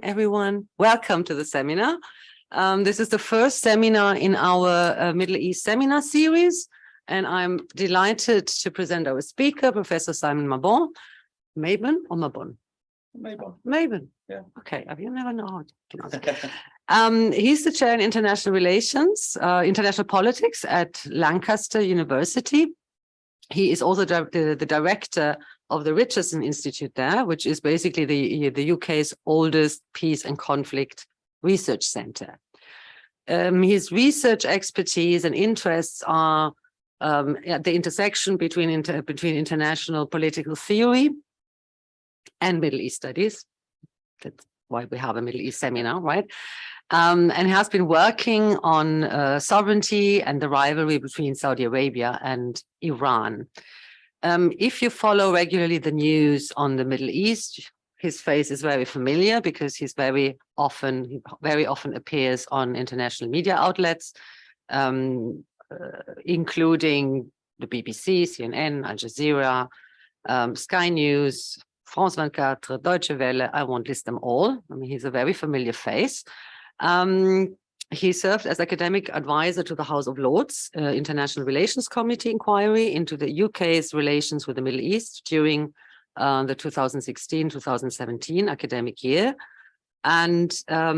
everyone. Welcome to the seminar. This is the first seminar in our Middle East seminar series, and I'm delighted to present our speaker, Professor Simon Mabon. Mabon or Mabon? Mabon. Mabon. Yeah. Okay. Have you never known? He's the chair in international relations, international politics at Lancaster University. He is also the director of the Richardson Institute there, which is basically the UK's oldest peace and conflict research center. His research expertise and interests are at the intersection between international political theory and Middle East studies. That's why we have a Middle East seminar, right? And has been working on sovereignty and the rivalry between Saudi Arabia and Iran. If you follow regularly the news on the Middle East, his face is very familiar because he very often appears on international media outlets, including the BBC, CNN, Al Jazeera, Sky News, France 24, Deutsche Welle. I won't list them all. I mean, he's a very familiar face. He served as academic advisor to the House of Lords International Relations Committee inquiry into the UK's relations with the Middle East during the 2016-2017 academic year. And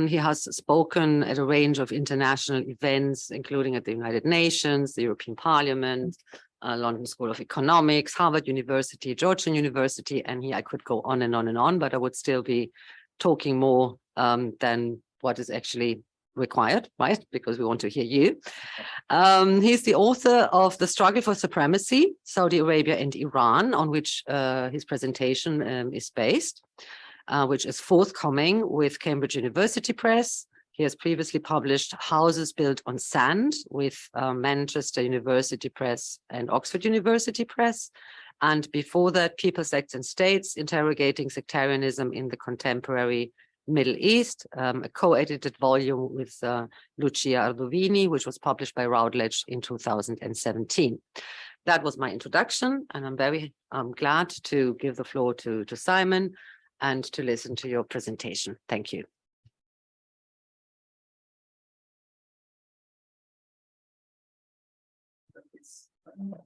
he has spoken at a range of international events, including at the United Nations, the European Parliament, London School of Economics, Harvard University, Georgetown University, and here I could go on and on and on, but I would still be talking more than what is actually required, right? Because we want to hear you. He's the author of The Struggle for Supremacy, Saudi Arabia and Iran, on which his presentation is based, which is forthcoming with Cambridge University Press. He has previously published Houses Built on Sand with Manchester University Press and Oxford University Press. And before that, People, Sects and States, Interrogating Sectarianism in the Contemporary Middle East, a co-edited volume with Lucia Ardovini, which was published by Routledge in 2017. That was my introduction, and I'm very glad to give the floor to Simon and to listen to your presentation. Thank you.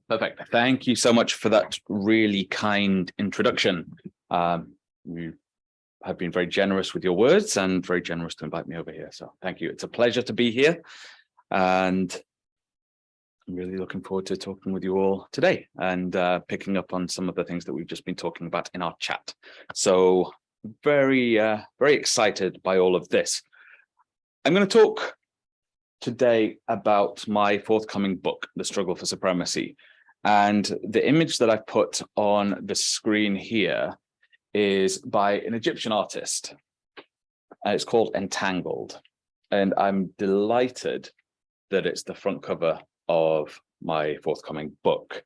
Perfect. Thank you so much for that really kind introduction. You have been very generous with your words and very generous to invite me over here. So thank you. It's a pleasure to be here. And I'm really looking forward to talking with you all today and picking up on some of the things that we've just been talking about in our chat. So very excited by all of this. I'm going to talk today about my forthcoming book, The Struggle for Supremacy. And the image that I put on the screen here is by an Egyptian artist. It's called Entangled. And I'm delighted that it's the front cover of my forthcoming book.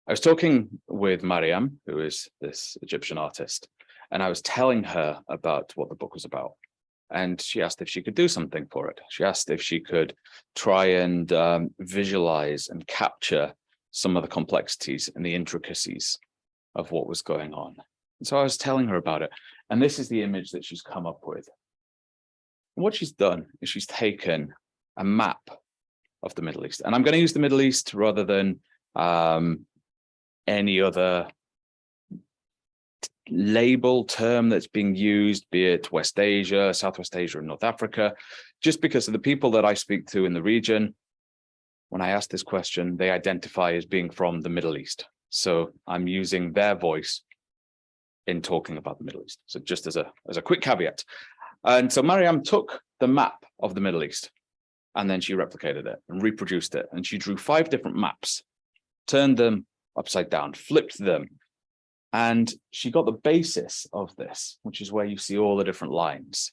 I was talking with Mariam, who is this Egyptian artist, and I was telling her about what the book was about. And she asked if she could do something for it. She asked if she could try and visualize and capture some of the complexities and the intricacies of what was going on. And so I was telling her about it. And this is the image that she's come up with. And what she's done is she's taken a map of the Middle East. And I'm going to use the Middle East rather than any other label term that's being used, be it West Asia, Southwest Asia, and North Africa, just because of the people that I speak to in the region. When I ask this question, they identify as being from the Middle East. So I'm using their voice in talking about the Middle East. So just as a quick caveat. And so Mariam took the map of the Middle East and then she replicated it and reproduced it. And she drew 5 different maps, turned them upside down, flipped them. And she got the basis of this, which is where you see all the different lines.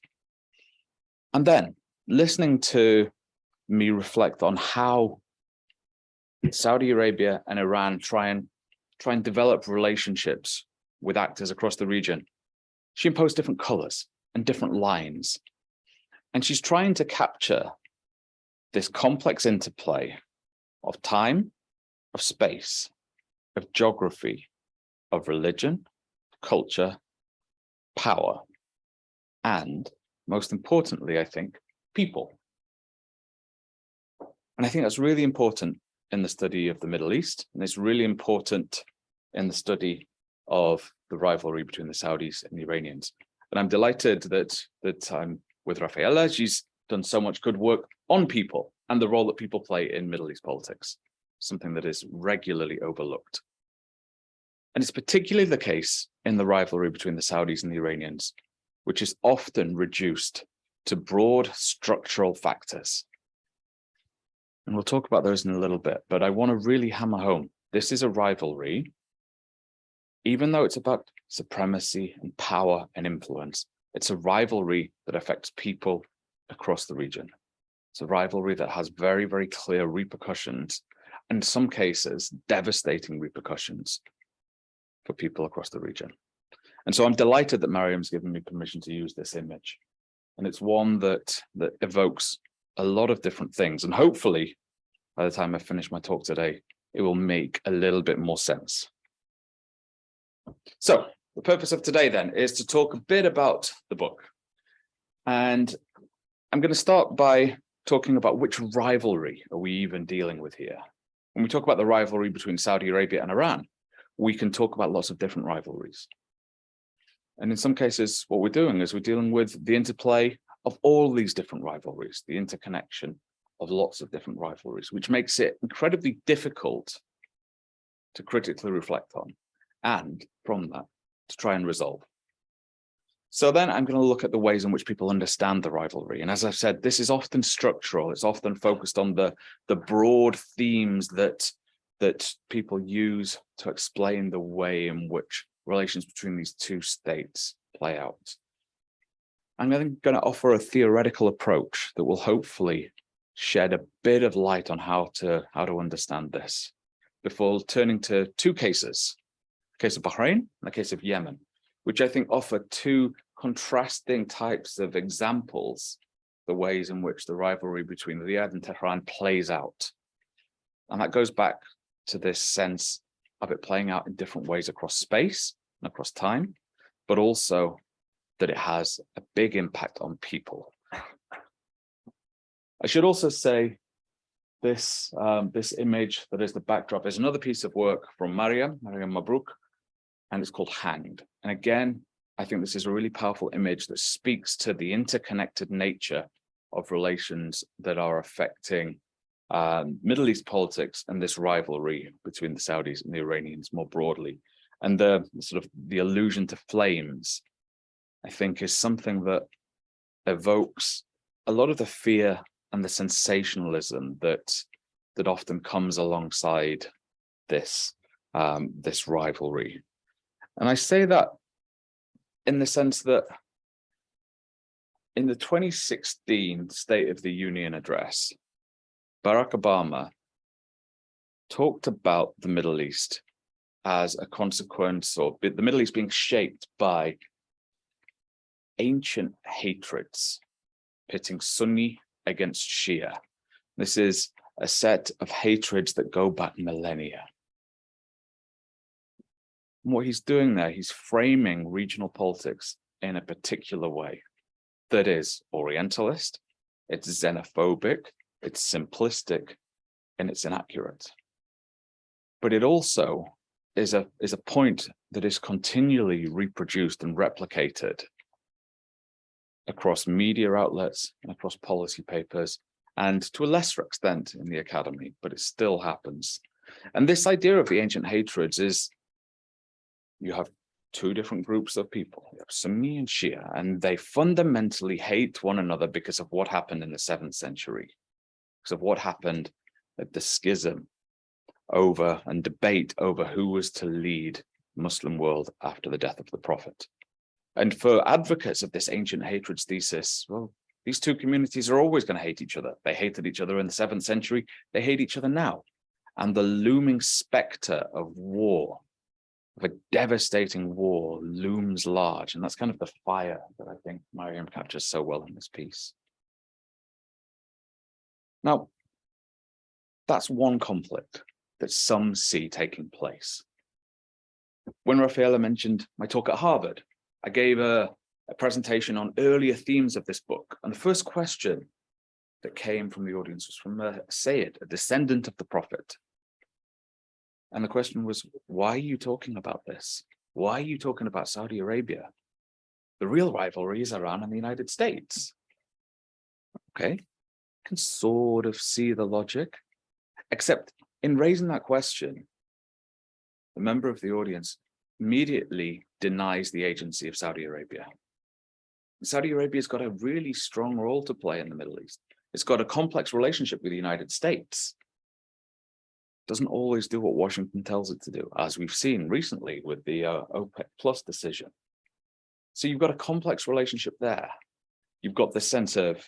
And then listening to me reflect on how Saudi Arabia and Iran try and develop relationships with actors across the region, she imposed different colors and different lines. And she's trying to capture this complex interplay of time, of space, of geography, of religion, culture, power, and most importantly, I think, people. And I think that's really important in the study of the Middle East, and it's really important in the study of the rivalry between the Saudis and the Iranians. And I'm delighted that I'm with Rafaela. She's done so much good work on people and the role that people play in Middle East politics, something that is regularly overlooked. And it's particularly the case in the rivalry between the Saudis and the Iranians, which is often reduced to broad structural factors. And we'll talk about those in a little bit, but I want to really hammer home, this is a rivalry, even though it's about supremacy and power and influence, it's a rivalry that affects people across the region. It's a rivalry that has very, very clear repercussions, and in some cases, devastating repercussions for people across the region. And so I'm delighted that Mariam's given me permission to use this image. And it's one that evokes a lot of different things. And hopefully, by the time I finish my talk today, it will make a little bit more sense. So the purpose of today then is to talk a bit about the book. And I'm going to start by talking about which rivalry are we even dealing with here. When we talk about the rivalry between Saudi Arabia and Iran, we can talk about lots of different rivalries. And in some cases, what we're doing is we're dealing with the interplay of all these different rivalries, the interconnection of lots of different rivalries, which makes it incredibly difficult to critically reflect on, and from that, to try and resolve. So then I'm going to look at the ways in which people understand the rivalry. And as I've said, this is often structural. It's often focused on the broad themes that people use to explain the way in which relations between these two states play out. I'm then going to offer a theoretical approach that will hopefully shed a bit of light on how to understand this before turning to two cases, the case of Bahrain and the case of Yemen, which I think offer two contrasting types of examples, the ways in which the rivalry between Riyadh and Tehran plays out. And that goes back to this sense of it playing out in different ways across space and across time, but also that it has a big impact on people. I should also say this image that is the backdrop is another piece of work from Mariam Mabrouk, and it's called Hanged. And again, I think this is a really powerful image that speaks to the interconnected nature of relations that are affecting Middle East politics and this rivalry between the Saudis and the Iranians more broadly. And the sort of the allusion to flames, I think, is something that evokes a lot of the fear and the sensationalism that often comes alongside this rivalry. And I say that in the sense that in the 2016 State of the Union address, Barack Obama talked about the Middle East as a consequence, or the Middle East being shaped by ancient hatreds, pitting Sunni against Shia. This is a set of hatreds that go back millennia. And what he's doing there, he's framing regional politics in a particular way that is Orientalist, it's xenophobic, it's simplistic, and it's inaccurate. But it also is a point that is continually reproduced and replicated across media outlets and across policy papers, and to a lesser extent in the academy, but it still happens. And this idea of the ancient hatreds is, you have two different groups of people, you have Sunni and Shia, and they fundamentally hate one another because of what happened in the 7th century, because of what happened at the schism over and debate over who was to lead the Muslim world after the death of the Prophet. And for advocates of this ancient hatreds thesis, well, these two communities are always going to hate each other. They hated each other in the 7th century. They hate each other now. And the looming specter of war, of a devastating war, looms large. And that's kind of the fire that I think Mariam captures so well in this piece. Now, that's one conflict that some see taking place. When Rafaela mentioned my talk at Harvard, I gave a a presentation on earlier themes of this book. And the first question that came from the audience was from a Sayyid, a descendant of the Prophet. And the question was, why are you talking about this? Why are you talking about Saudi Arabia? The real rivalry is Iran and the United States. Okay, can sort of see the logic, except in raising that question, the member of the audience immediately denies the agency of Saudi Arabia. Saudi Arabia's got a really strong role to play in the Middle East. It's got a complex relationship with the United States. Doesn't always do what Washington tells it to do, as we've seen recently with the OPEC Plus decision. So you've got a complex relationship there. You've got the sense of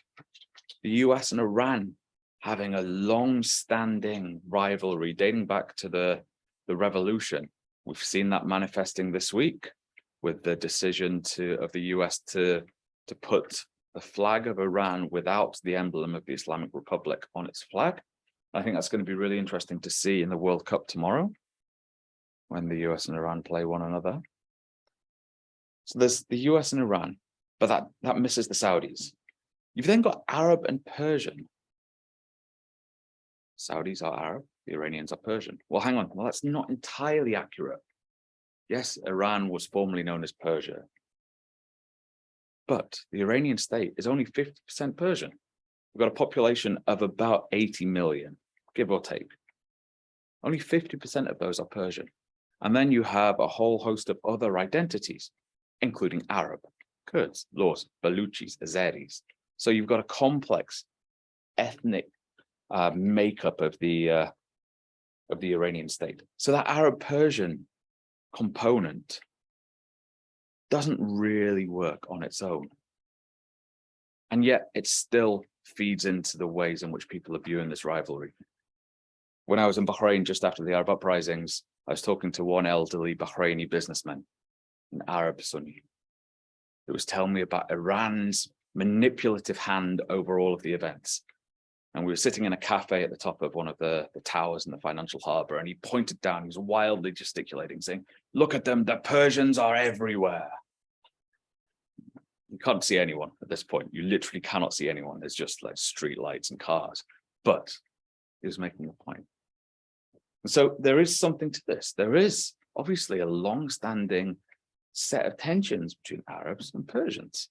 the US and Iran having a long-standing rivalry dating back to the revolution. We've seen that manifesting this week with the decision of the US to put the flag of Iran without the emblem of the Islamic Republic on its flag. I think that's going to be really interesting to see in the World Cup tomorrow when the US and Iran play one another. So there's the US and Iran, but that misses the Saudis. You've then got Arab and Persian. Saudis are Arab, the Iranians are Persian. Well, hang on. Well, that's not entirely accurate. Yes, Iran was formerly known as Persia, but the Iranian state is only 50% Persian. We've got a population of about 80 million, give or take. Only 50% of those are Persian. And then you have a whole host of other identities, including Arab, Kurds, Lurs, Baluchis, Azeris. So you've got a complex ethnic makeup of the Iranian state. So that Arab-Persian component doesn't really work on its own. And yet it still feeds into the ways in which people are viewing this rivalry. When I was in Bahrain just after the Arab uprisings, I was talking to one elderly Bahraini businessman, an Arab Sunni, who was telling me about Iran's manipulative hand over all of the events. And we were sitting in a cafe at the top of one of the towers in the financial harbor, and he pointed down, he was wildly gesticulating, saying, "Look at them, the Persians are everywhere." You can't see anyone at this point. You literally cannot see anyone. There's just like street lights and cars. But he was making a point. And so there is something to this. There is obviously a long-standing set of tensions between Arabs and Persians.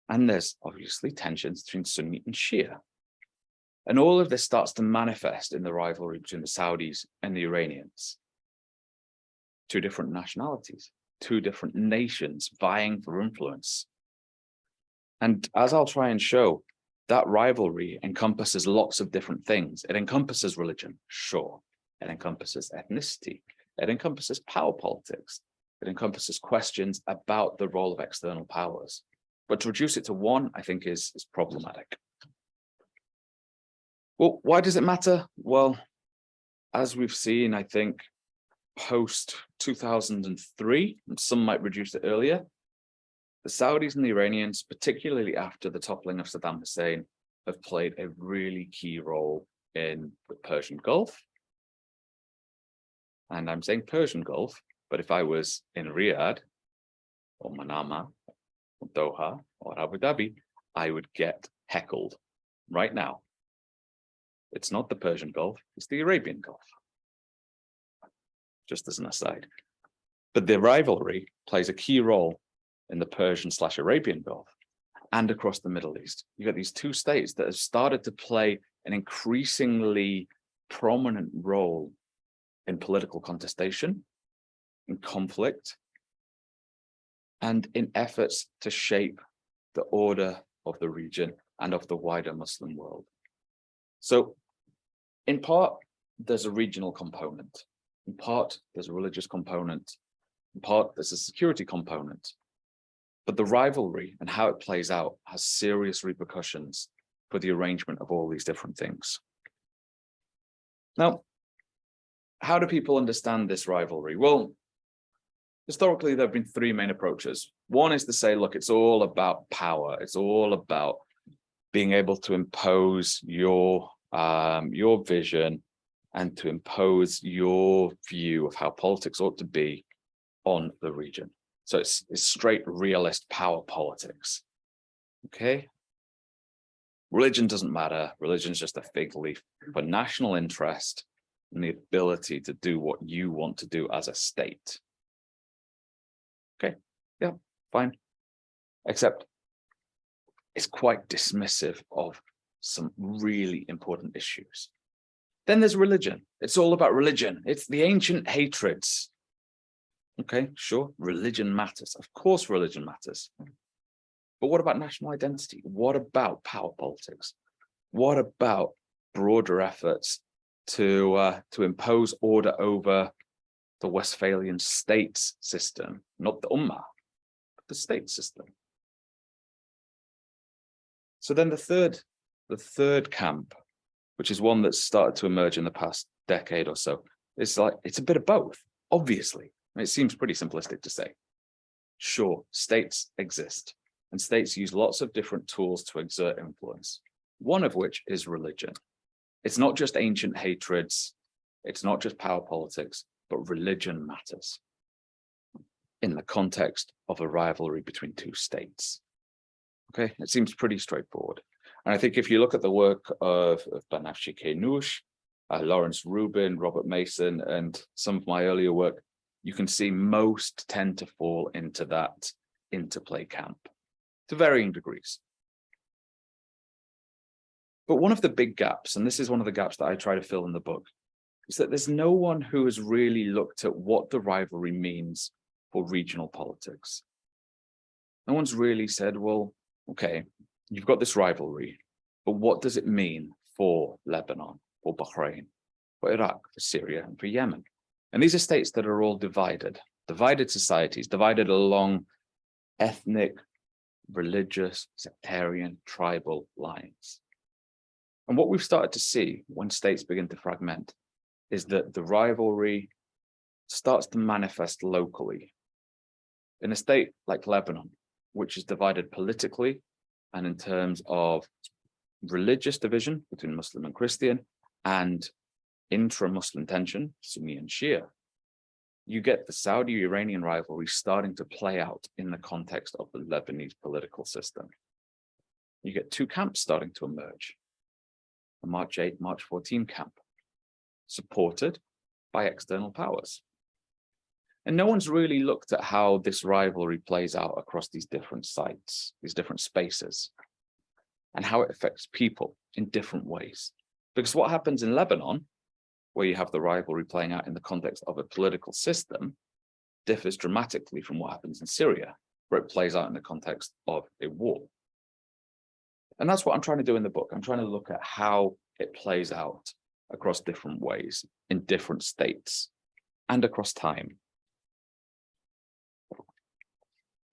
And there's obviously tensions between Sunni and Shia. And all of this starts to manifest in the rivalry between the Saudis and the Iranians. Two different nationalities, two different nations vying for influence. And as I'll try and show, that rivalry encompasses lots of different things. It encompasses religion, sure. It encompasses ethnicity. It encompasses power politics. It encompasses questions about the role of external powers. But to reduce it to one, I think is problematic. Well, why does it matter? Well, as we've seen, I think, post 2003, and some might reduce it earlier, the Saudis and the Iranians, particularly after the toppling of Saddam Hussein, have played a really key role in the Persian Gulf. And I'm saying Persian Gulf, but if I was in Riyadh or Manama, or Doha or Abu Dhabi, I would get heckled right now. It's not the Persian Gulf, it's the Arabian Gulf. Just as an aside. But the rivalry plays a key role in the Persian/Arabian Gulf and across the Middle East. You got these two states that have started to play an increasingly prominent role in political contestation, in conflict, and in efforts to shape the order of the region and of the wider Muslim world. So in part, there's a regional component. In part, there's a religious component. In part, there's a security component. But the rivalry and how it plays out has serious repercussions for the arrangement of all these different things. Now, how do people understand this rivalry? Well, historically, there have been three main approaches. One is to say, look, it's all about power. It's all about being able to impose your vision and to impose your view of how politics ought to be on the region. So it's straight realist power politics. Okay. Religion doesn't matter. Religion is just a fig leaf for national interest and the ability to do what you want to do as a state. Okay. Yeah, fine. Except it's quite dismissive of some really important issues. Then there's religion. It's all about religion. It's the ancient hatreds. Okay, sure, religion matters. Of course, religion matters. But what about national identity? What about power politics? What about broader efforts to impose order over the Westphalian states system, not the Ummah, but the state system? So then the third camp, which is one that's started to emerge in the past decade or so, is like, it's a bit of both, obviously. It seems pretty simplistic to say. Sure, states exist, and states use lots of different tools to exert influence, one of which is religion. It's not just ancient hatreds, it's not just power politics, but religion matters in the context of a rivalry between two states. Okay, it seems pretty straightforward. And I think if you look at the work of Banafsheh Keynoush, Lawrence Rubin, Robert Mason, and some of my earlier work, you can see most tend to fall into that interplay camp to varying degrees. But one of the big gaps, and this is one of the gaps that I try to fill in the book, is that there's no one who has really looked at what the rivalry means for regional politics. No one's really said, well, okay, you've got this rivalry, but what does it mean for Lebanon, for Bahrain, for Iraq, for Syria, and for Yemen? And these are states that are all divided societies, divided along ethnic, religious, sectarian, tribal lines. And what we've started to see when states begin to fragment is that the rivalry starts to manifest locally. In a state like Lebanon, which is divided politically and in terms of religious division between Muslim and Christian and intra-Muslim tension, Sunni and Shia, you get the Saudi-Iranian rivalry starting to play out in the context of the Lebanese political system. You get two camps starting to emerge. The March 8, March 14 camp, supported by external powers. And no one's really looked at how this rivalry plays out across these different sites, these different spaces, and how it affects people in different ways. Because what happens in Lebanon, where you have the rivalry playing out in the context of a political system, differs dramatically from what happens in Syria, where it plays out in the context of a war. And that's what I'm trying to do in the book. I'm trying to look at how it plays out across different ways, in different states, and across time.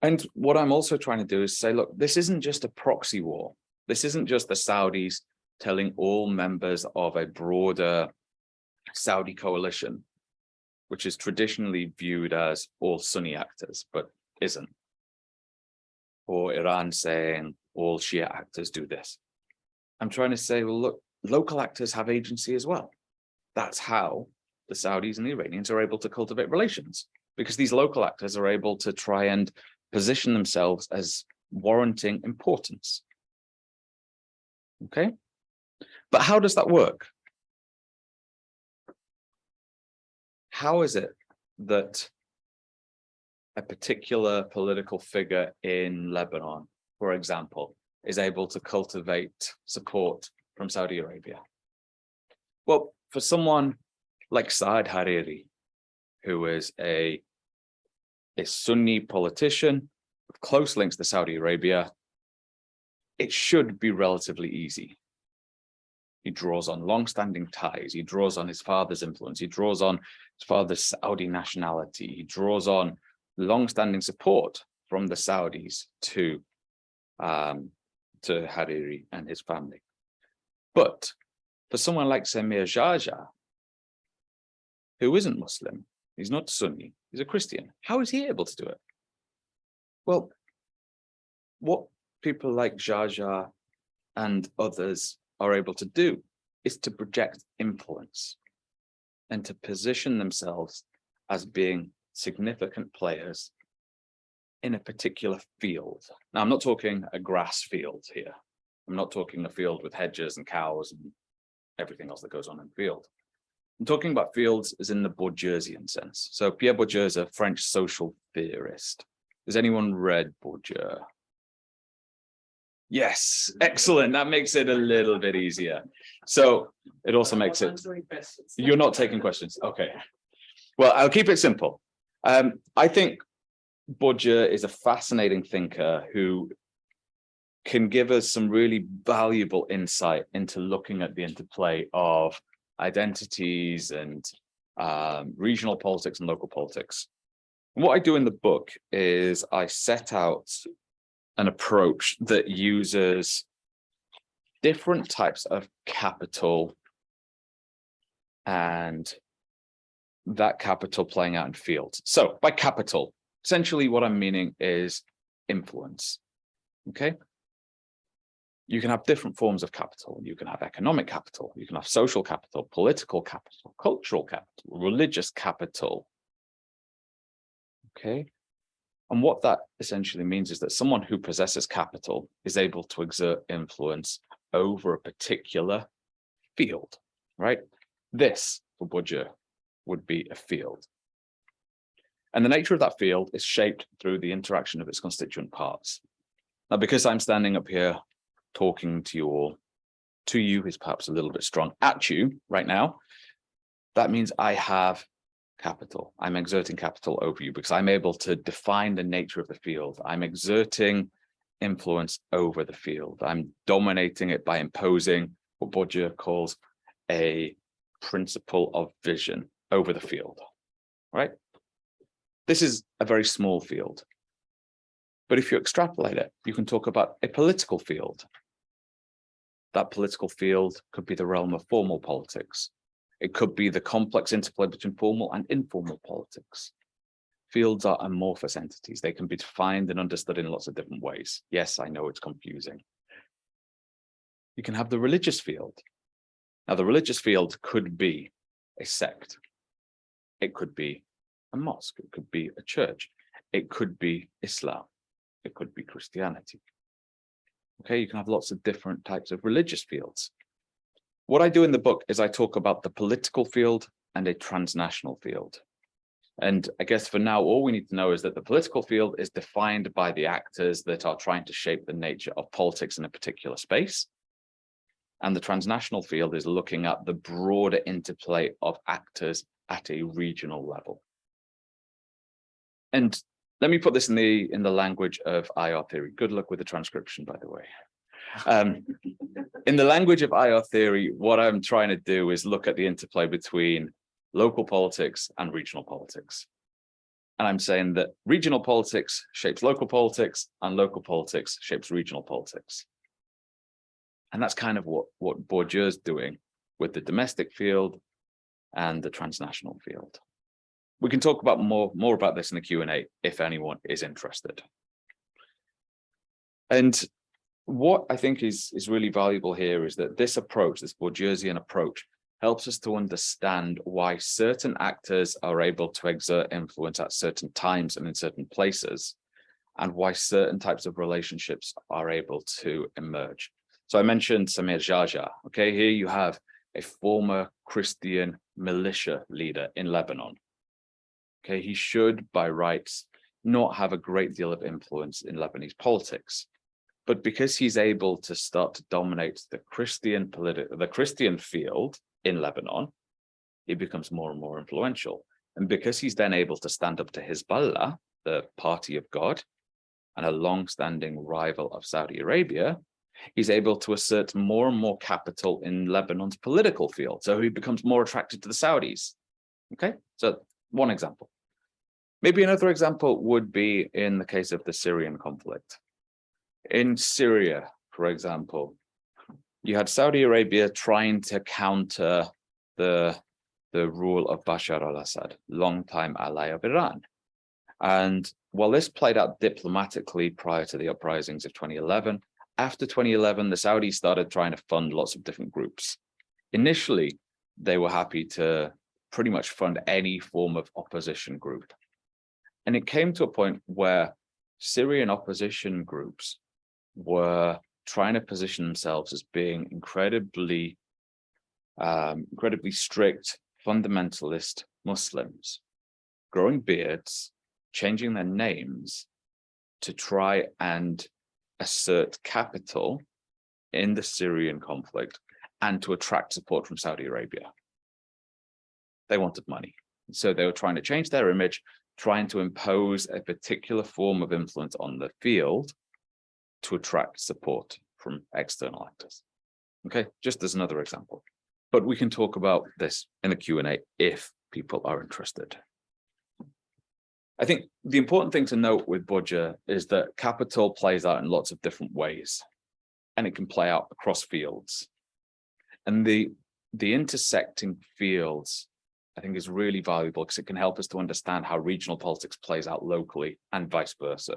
And what I'm also trying to do is say, look, this isn't just a proxy war. This isn't just the Saudis telling all members of a broader Saudi coalition, which is traditionally viewed as all Sunni actors, but isn't. Or Iran saying all Shia actors do this. I'm trying to say, well, look, local actors have agency as well. That's how the Saudis and the Iranians are able to cultivate relations, because these local actors are able to try and position themselves as warranting importance. Okay? But how does that work? How is it that a particular political figure in Lebanon, for example, is able to cultivate support from Saudi Arabia? Well, for someone like Saad Hariri, who is a Sunni politician with close links to Saudi Arabia, it should be relatively easy. He draws on long-standing ties. He draws on his father's influence. He draws on his father's Saudi nationality. He draws on long-standing support from the Saudis to Hariri and his family. But for someone like Samir Jaja, who isn't Muslim, he's not Sunni, he's a Christian, how is he able to do it? Well, what people like Jaja and others are able to do is to project influence and to position themselves as being significant players in a particular field. Now, I'm not talking a grass field here. I'm not talking a field with hedges and cows and everything else that goes on in the field. I'm talking about fields as in the Bourdieusian sense. So Pierre Bourdieu is a French social theorist. Has anyone read Bourdieu? Yes, excellent. That makes it a little bit easier. So it also makes it, you're not taking questions. Okay. Well, I'll keep it simple. I think Bourdieu is a fascinating thinker who can give us some really valuable insight into looking at the interplay of identities and regional politics and local politics. And what I do in the book is I set out an approach that uses different types of capital and that capital playing out in fields. So by capital, essentially what I'm meaning is influence, okay? You can have different forms of capital. You can have economic capital, you can have social capital, political capital, cultural capital, religious capital, okay? And what that essentially means is that someone who possesses capital is able to exert influence over a particular field, right? This, for Bourdieu, would be a field. And the nature of that field is shaped through the interaction of its constituent parts. Now, because I'm standing up here talking to you all, to you is perhaps a little bit strong, at you right now, that means I have capital. I'm exerting capital over you because I'm able to define the nature of the field. I'm exerting influence over the field. I'm dominating it by imposing what Bourdieu calls a principle of vision over the field, right? This is a very small field. But if you extrapolate it, you can talk about a political field. That political field could be the realm of formal politics. It could be the complex interplay between formal and informal politics. Fields are amorphous entities. They can be defined and understood in lots of different ways. Yes, I know it's confusing. You can have the religious field. Now, the religious field could be a sect. It could be a mosque. It could be a church. It could be Islam. It could be Christianity. Okay, you can have lots of different types of religious fields. What I do in the book is I talk about the political field and a transnational field. And I guess for now, all we need to know is that the political field is defined by the actors that are trying to shape the nature of politics in a particular space. And the transnational field is looking at the broader interplay of actors at a regional level. And let me put this in the language of IR theory. Good luck with the transcription, by the way. In the language of IR theory, what I'm trying to do is look at the interplay between local politics and regional politics. And I'm saying that regional politics shapes local politics and local politics shapes regional politics. And that's kind of what Bourdieu is doing with the domestic field and the transnational field. We can talk about more about this in the Q&A if anyone is interested. And what I think is really valuable here is that this approach, this Bourdieusian approach, helps us to understand why certain actors are able to exert influence at certain times and in certain places, and why certain types of relationships are able to emerge. So I mentioned Samir Jaja. Okay, here you have a former Christian militia leader in Lebanon. Okay, he should, by rights, not have a great deal of influence in Lebanese politics. But because he's able to start to dominate the Christian field in Lebanon, he becomes more and more influential. And because he's then able to stand up to Hezbollah, the party of God, and a long-standing rival of Saudi Arabia, he's able to assert more and more capital in Lebanon's political field. So he becomes more attracted to the Saudis. Okay, so one example. Maybe another example would be in the case of the Syrian conflict. In Syria, for example, you had Saudi Arabia trying to counter the rule of Bashar al-Assad, longtime ally of Iran. And while this played out diplomatically prior to the uprisings of 2011, after 2011, the Saudis started trying to fund lots of different groups. Initially, they were happy to pretty much fund any form of opposition group. And it came to a point where Syrian opposition groups were trying to position themselves as being incredibly strict, fundamentalist Muslims, growing beards, changing their names to try and assert capital in the Syrian conflict and to attract support from Saudi Arabia. They wanted money. So they were trying to change their image, trying to impose a particular form of influence on the field to attract support from external actors. Okay, just as another example. But we can talk about this in the Q&A if people are interested. I think the important thing to note with Budger is that capital plays out in lots of different ways, and it can play out across fields. And the intersecting fields, I think, is really valuable because it can help us to understand how regional politics plays out locally and vice versa.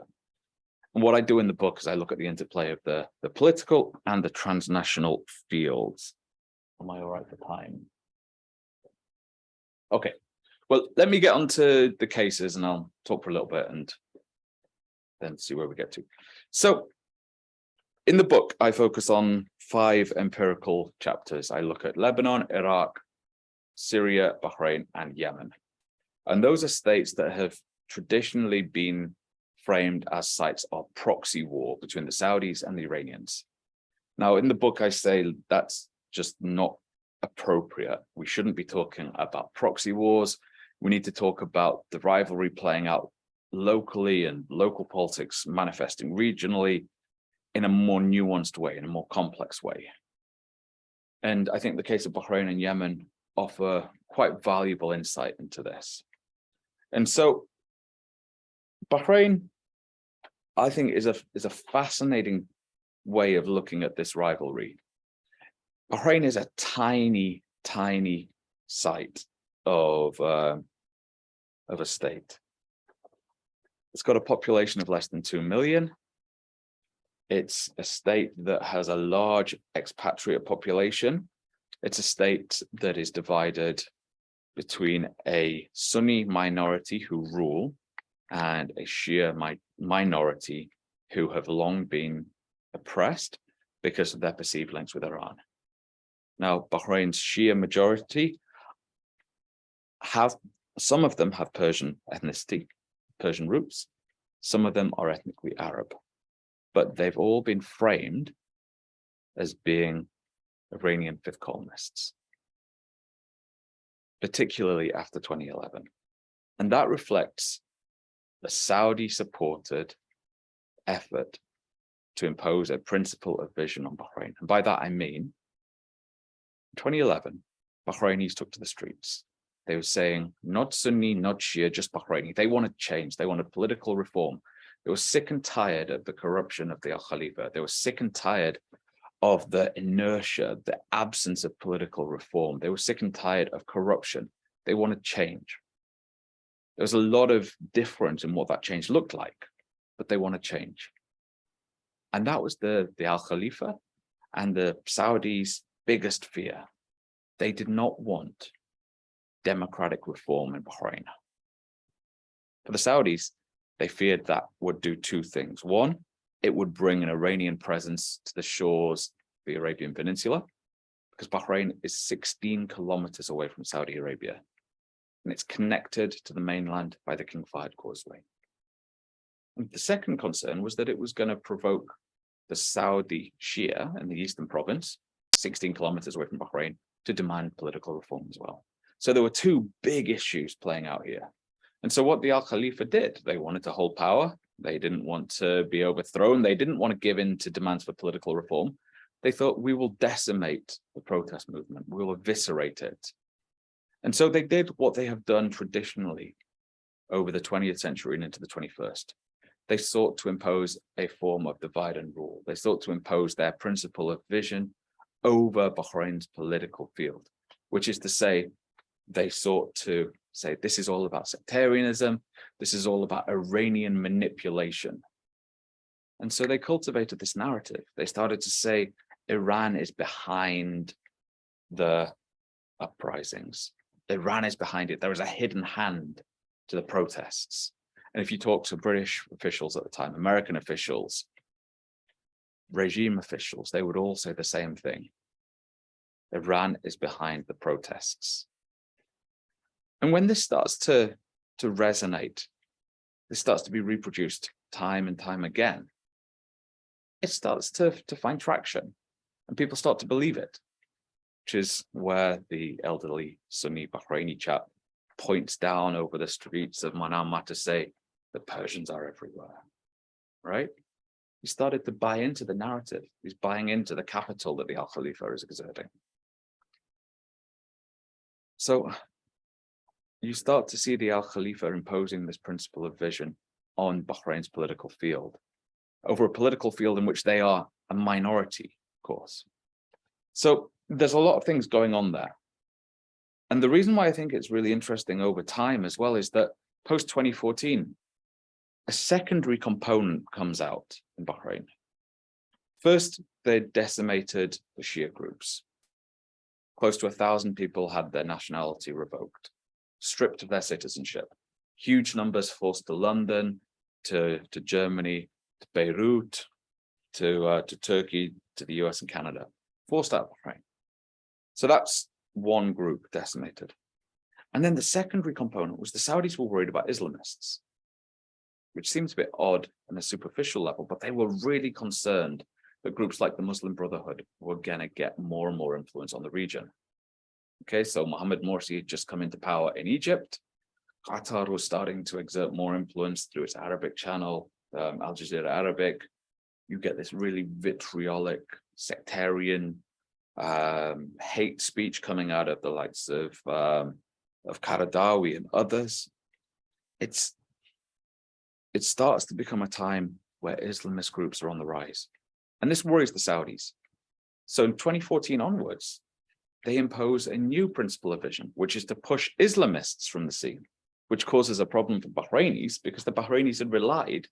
And what I do in the book is I look at the interplay of the political and the transnational fields. Am I all right for time? Okay. Well, let me get on to the cases and I'll talk for a little bit and then see where we get to. So in the book, I focus on 5 empirical chapters. I look at Lebanon, Iraq, Syria, Bahrain, and Yemen. And those are states that have traditionally been framed as sites of proxy war between the Saudis and the Iranians. Now, in the book, I say that's just not appropriate. We shouldn't be talking about proxy wars. We need to talk about the rivalry playing out locally and local politics manifesting regionally in a more nuanced way, in a more complex way. And I think the case of Bahrain and Yemen offer quite valuable insight into this. And so Bahrain, I think, is a fascinating way of looking at this rivalry. Bahrain is a tiny, tiny site of a state. It's got a population of less than 2 million. It's a state that has a large expatriate population. It's a state that is divided between a Sunni minority who rule and a Shia minority who have long been oppressed because of their perceived links with Iran. Now, Bahrain's Shia majority some of them have Persian ethnicity, Persian roots. Some of them are ethnically Arab, but they've all been framed as being Iranian fifth columnists, particularly after 2011. And that reflects the Saudi-supported effort to impose a principle of vision on Bahrain. And by that, I mean, in 2011, Bahrainis took to the streets. They were saying, not Sunni, not Shia, just Bahraini. They wanted change. They wanted political reform. They were sick and tired of the corruption of the Al Khalifa. They were sick and tired of the inertia, the absence of political reform. They were sick and tired of corruption. They wanted change. There was a lot of difference in what that change looked like, but they wanted change. And that was the Al Khalifa and the Saudis' biggest fear. They did not want democratic reform in Bahrain. For the Saudis, they feared that would do 2 things. One, it would bring an Iranian presence to the shores of the Arabian Peninsula, because Bahrain is 16 kilometers away from Saudi Arabia, and it's connected to the mainland by the King Fahd Causeway. And the second concern was that it was going to provoke the Saudi Shia in the eastern province, 16 kilometers away from Bahrain, to demand political reform as well. So there were 2 big issues playing out here. And so what the Al Khalifa did, they wanted to hold power. They didn't want to be overthrown. They didn't want to give in to demands for political reform. They thought, we will decimate the protest movement. We will eviscerate it. And so they did what they have done traditionally over the 20th century and into the 21st. They sought to impose a form of divide and rule. They sought to impose their principle of vision over Bahrain's political field, which is to say, they sought to say, this is all about sectarianism. This is all about Iranian manipulation. And so they cultivated this narrative. They started to say, Iran is behind the uprisings. Iran is behind it. There is a hidden hand to the protests. And if you talk to British officials at the time, American officials, regime officials, they would all say the same thing. Iran is behind the protests. And when this starts to resonate, this starts to be reproduced time and time again, it starts to find traction and people start to believe it, which is where the elderly Sunni Bahraini chap points down over the streets of Manama to say, the Persians are everywhere, right? He started to buy into the narrative. He's buying into the capital that the Al Khalifa is exerting. So you start to see the Al Khalifa imposing this principle of vision on Bahrain's political field, over a political field in which they are a minority, of course. So there's a lot of things going on there. And the reason why I think it's really interesting over time as well is that post-2014, a secondary component comes out in Bahrain. First, they decimated the Shia groups. Close to 1,000 people had their nationality revoked, stripped of their citizenship. Huge numbers forced to London, to Germany, to Beirut, to Turkey, to the US and Canada, forced out of Bahrain. So that's one group decimated. And then the secondary component was the Saudis were worried about Islamists, which seems a bit odd on a superficial level, but they were really concerned that groups like the Muslim Brotherhood were going to get more and more influence on the region. Okay, so Mohammed Morsi had just come into power in Egypt. Qatar was starting to exert more influence through its Arabic channel, Al Jazeera Arabic. You get this really vitriolic, sectarian hate speech coming out of the likes of Qaradawi and others. It starts to become a time where Islamist groups are on the rise. And this worries the Saudis. So in 2014 onwards, they impose a new principle of vision, which is to push Islamists from the scene, which causes a problem for Bahrainis because the Bahrainis had relied,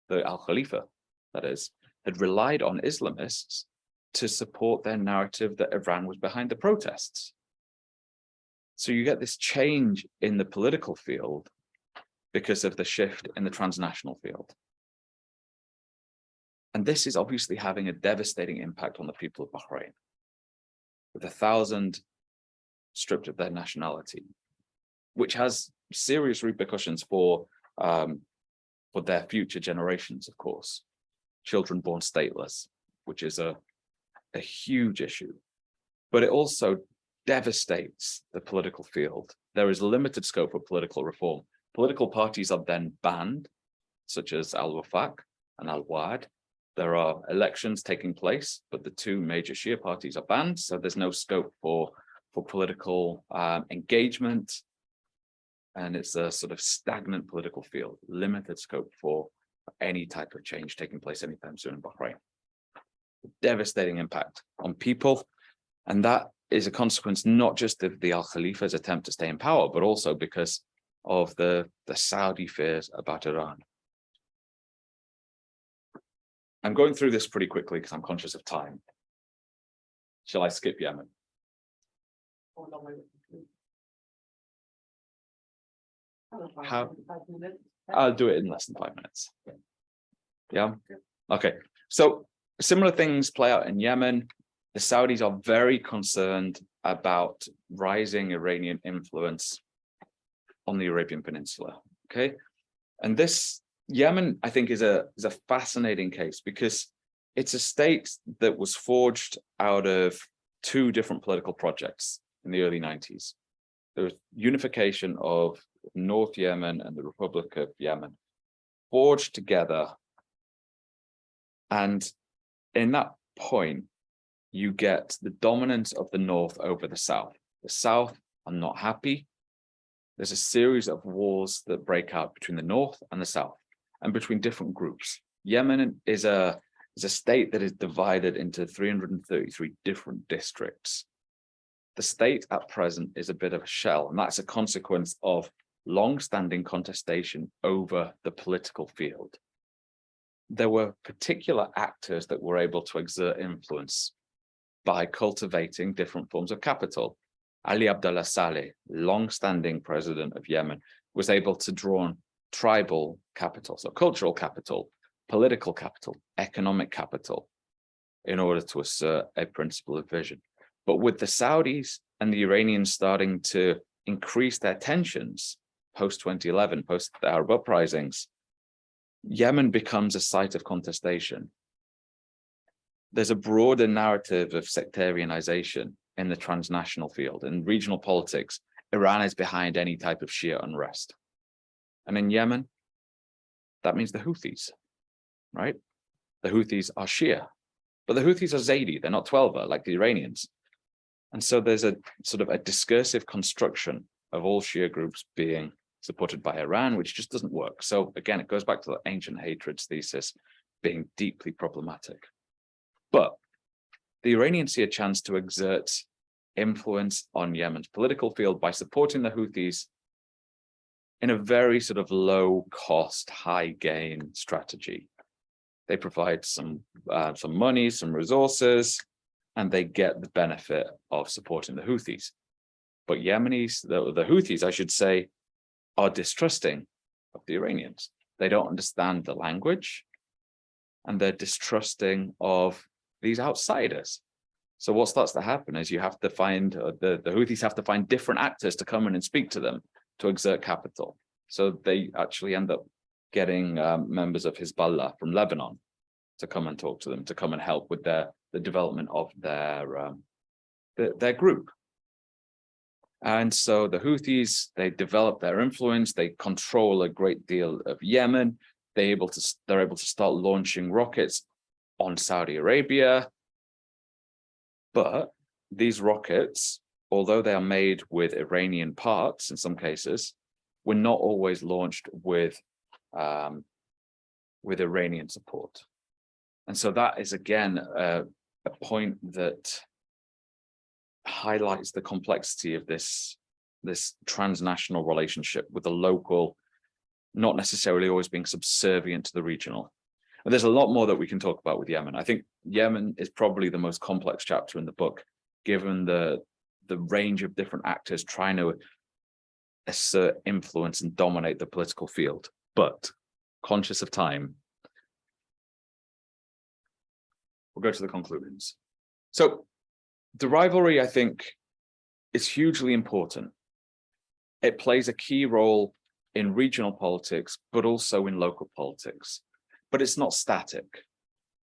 the Al Khalifa, that is, had relied on Islamists to support their narrative that Iran was behind the protests. So you get this change in the political field because of the shift in the transnational field. And this is obviously having a devastating impact on the people of Bahrain, with 1,000 stripped of their nationality, which has serious repercussions for their future generations, of course. Children born stateless, which is a huge issue, but it also devastates the political field. There is limited scope for political reform. Political parties are then banned, such as Al-Wafaq and Al-Wa'ad. There are elections taking place, but the two major Shia parties are banned, so there's no scope for political engagement, and it's a sort of stagnant political field, limited scope for any type of change taking place anytime soon in Bahrain. Devastating impact on people, and that is a consequence not just of the Al Khalifa's attempt to stay in power, but also because of the Saudi fears about Iran. I'm going through this pretty quickly because I'm conscious of time. Shall I skip Yemen? How? I'll do it in less than 5 minutes. Yeah? Okay. So similar things play out in Yemen. The Saudis are very concerned about rising Iranian influence on the Arabian Peninsula. Okay. And this Yemen, I think, is a fascinating case because it's a state that was forged out of two different political projects in the early 90s. There was unification of North Yemen and the Republic of Yemen, forged together. And in that point, you get the dominance of the North over the South. The South are not happy. There's a series of wars that break out between the North and the South, and between different groups. Yemen is a state that is divided into 333 different districts. The state at present is a bit of a shell, and that's a consequence of long-standing contestation over the political field. There were particular actors that were able to exert influence by cultivating different forms of capital. Ali Abdullah Saleh, long-standing president of Yemen, was able to draw on tribal capital, so cultural capital, political capital, economic capital, in order to assert a principle of vision. But with the Saudis and the Iranians starting to increase their tensions post-2011, post the Arab uprisings, Yemen becomes a site of contestation. There's a broader narrative of sectarianization in the transnational field. In regional politics, Iran is behind any type of Shia unrest. And in Yemen, that means the Houthis, right? The Houthis are Shia, but the Houthis are Zaidi, they're not Twelver like the Iranians. And so there's a sort of a discursive construction of all Shia groups being supported by Iran, which just doesn't work. So again, it goes back to the ancient hatreds thesis being deeply problematic. But the Iranians see a chance to exert influence on Yemen's political field by supporting the Houthis in a very sort of low cost, high gain strategy. They provide some money, some resources, and they get the benefit of supporting the Houthis. But Yemenis, the Houthis, I should say, are distrusting of the Iranians. They don't understand the language, and they're distrusting of these outsiders. So what starts to happen is you have to find, the Houthis have to find different actors to come in and speak to them to exert capital. So they actually end up getting members of Hezbollah from Lebanon to come and talk to them, to come and help with the development of their group. And so the Houthis, they develop their influence, they control a great deal of Yemen, they're able to start launching rockets on Saudi Arabia. But these rockets, although they are made with Iranian parts in some cases, were not always launched with Iranian support. And so that is, again, a point that highlights the complexity of this transnational relationship with the local, not necessarily always being subservient to the regional. And there's a lot more that we can talk about with Yemen. I think Yemen is probably the most complex chapter in the book, given the range of different actors trying to assert influence and dominate the political field. But conscious of time, we'll go to the conclusions. So the rivalry, I think, is hugely important. It plays a key role in regional politics, but also in local politics. But it's not static.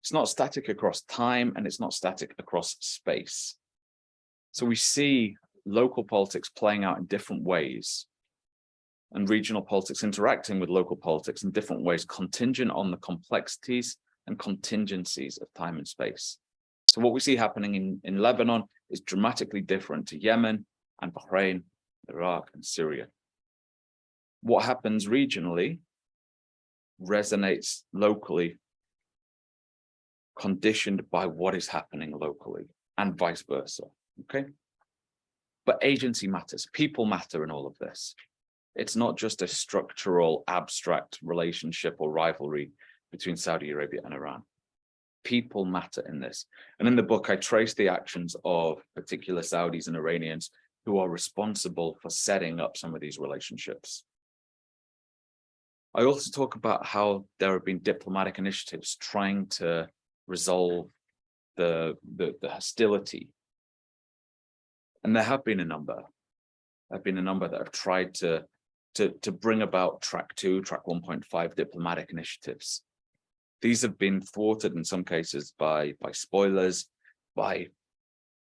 It's not static across time, and it's not static across space. So we see local politics playing out in different ways, and regional politics interacting with local politics in different ways, contingent on the complexities and contingencies of time and space. So what we see happening in Lebanon is dramatically different to Yemen and Bahrain, Iraq, and Syria. What happens regionally resonates locally, conditioned by what is happening locally, and vice versa, okay? But agency matters, people matter in all of this. It's not just a structural, abstract relationship or rivalry between Saudi Arabia and Iran. People matter in this. And in the book, I trace the actions of particular Saudis and Iranians who are responsible for setting up some of these relationships. I also talk about how there have been diplomatic initiatives trying to resolve the hostility. And there have been a number. There have been a number that have tried to bring about track 2, track 1.5 diplomatic initiatives. These have been thwarted in some cases by spoilers, by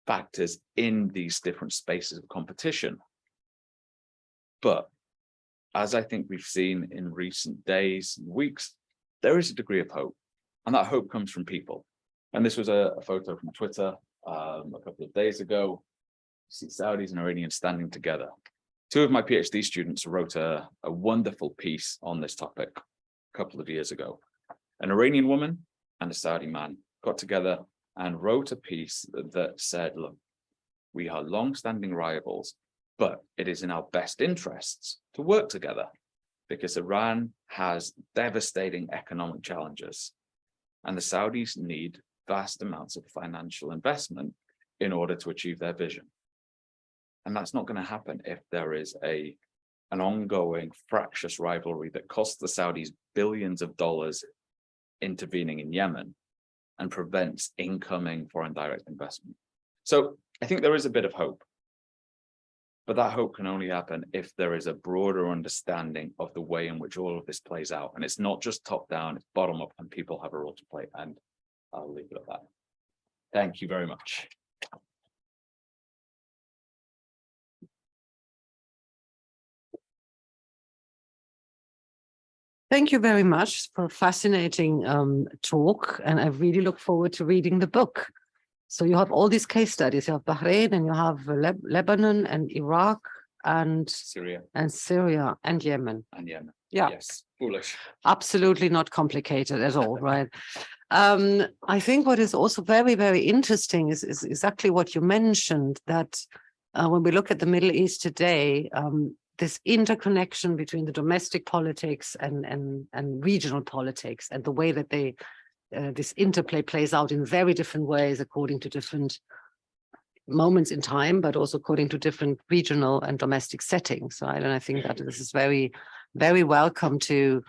factors in these different spaces of competition. But as I think we've seen in recent days and weeks, there is a degree of hope, and that hope comes from people. And this was a photo from Twitter a couple of days ago. You see Saudis and Iranians standing together. 2 of my PhD students wrote a wonderful piece on this topic a couple of years ago. An Iranian woman and a Saudi man got together and wrote a piece that said, look, we are long-standing rivals, but it is in our best interests to work together because Iran has devastating economic challenges and the Saudis need vast amounts of financial investment in order to achieve their vision. And that's not going to happen if there is a an ongoing fractious rivalry that costs the Saudis billions of dollars intervening in Yemen and prevents incoming foreign direct investment. So I think there is a bit of hope, but that hope can only happen if there is a broader understanding of the way in which all of this plays out. And it's not just top down, it's bottom up, and people have a role to play. And I'll leave it at that. Thank you very much. Thank you very much for a fascinating talk, and I really look forward to reading the book. So you have all these case studies. You have Bahrain, and you have Lebanon, and Iraq, and Syria, and Yemen. Yeah. Yes. Foolish. Absolutely not complicated at all, right? I think what is also very, very interesting is exactly what you mentioned, that when we look at the Middle East today, this interconnection between the domestic politics and regional politics, and the way that they this interplay plays out in very different ways according to different moments in time, but also according to different regional and domestic settings, right? And I think that this is very, very welcome to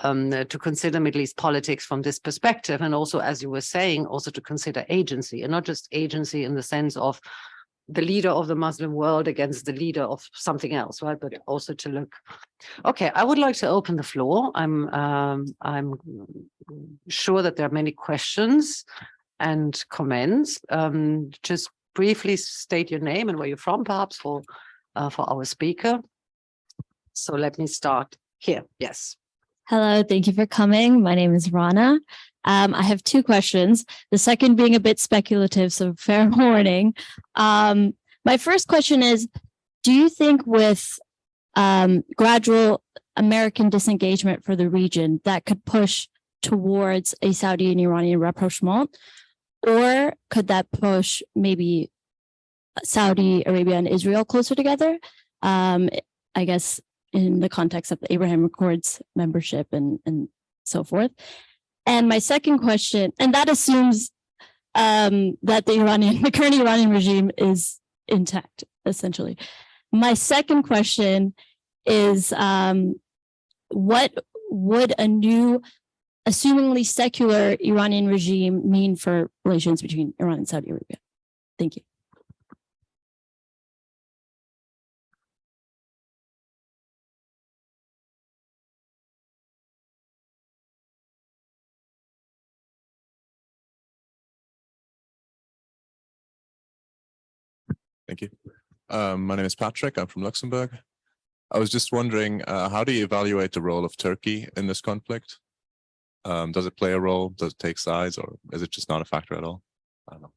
consider Middle East politics from this perspective, and also, as you were saying, also to consider agency, and not just agency in the sense of the leader of the Muslim world against the leader of something else, right? But also to look. Okay, I would like to open the floor. I'm sure that there are many questions and comments. Just briefly state your name and where you're from, perhaps, for our speaker. So let me start here. Yes. Hello, thank you for coming. My name is Rana. I have two questions, the second being a bit speculative, so fair warning. My first question is, do you think with gradual American disengagement for the region that could push towards a Saudi and Iranian rapprochement, or could that push maybe Saudi Arabia and Israel closer together? I guess in the context of the Abraham Accords membership and so forth. And my second question, and that assumes that the current Iranian regime is intact, essentially. My second question is, what would a new, assumingly secular Iranian regime mean for relations between Iran and Saudi Arabia? Thank you. Thank you. My name is Patrick. I'm from Luxembourg. I was just wondering, how do you evaluate the role of Turkey in this conflict? Does it play a role? Does it take sides, or is it just not a factor at all? I don't know.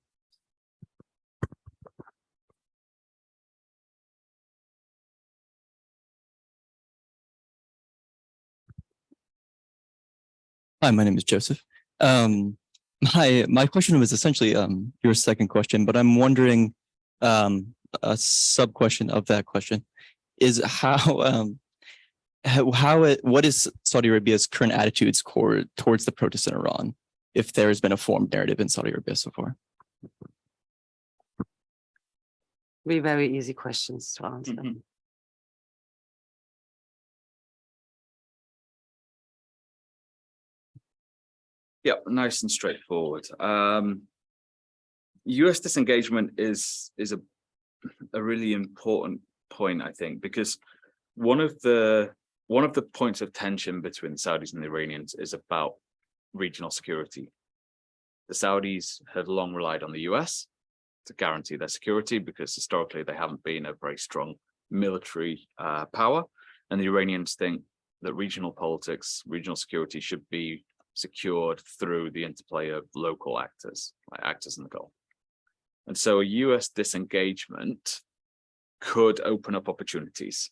Hi, my name is Joseph. My question was essentially your second question, but I'm wondering, a sub question of that question is what is Saudi Arabia's current attitudes towards the protests in Iran, if there has been a formed narrative in Saudi Arabia so far? Very easy questions to answer. Mm-hmm. Yeah, nice and straightforward. US disengagement is a really important point, I think, because one of the points of tension between the Saudis and the Iranians is about regional security. The Saudis had long relied on the US to guarantee their security because historically they haven't been a very strong military power, and the Iranians think that regional politics, regional security should be secured through the interplay of local actors, like actors in the Gulf. And so a US disengagement could open up opportunities.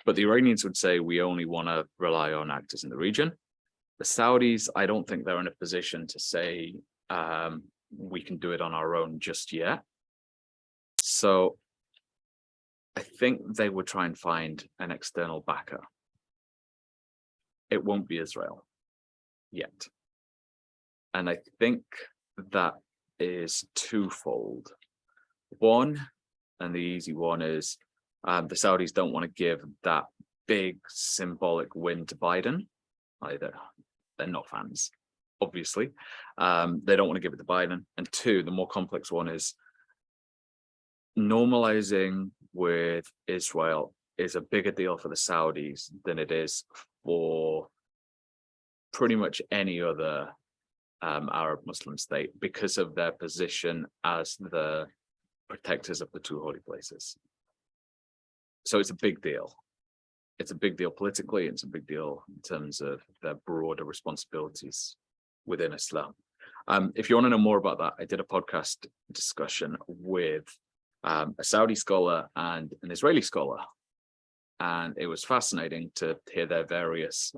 But the Iranians would say, we only want to rely on actors in the region. The Saudis, I don't think they're in a position to say, we can do it on our own just yet. So I think they would try and find an external backer. It won't be Israel yet. And I think that is twofold. One, and the easy one, is the Saudis don't want to give that big symbolic win to Biden. Either they're not fans, obviously. They don't want to give it to Biden. And two, the more complex one is normalizing with Israel is a bigger deal for the Saudis than it is for pretty much any other Arab Muslim state because of their position as the protectors of the two holy places. So it's a big deal. It's a big deal politically. It's a big deal in terms of their broader responsibilities within Islam. If you want to know more about that, I did a podcast discussion with a Saudi scholar and an Israeli scholar, and it was fascinating to hear their various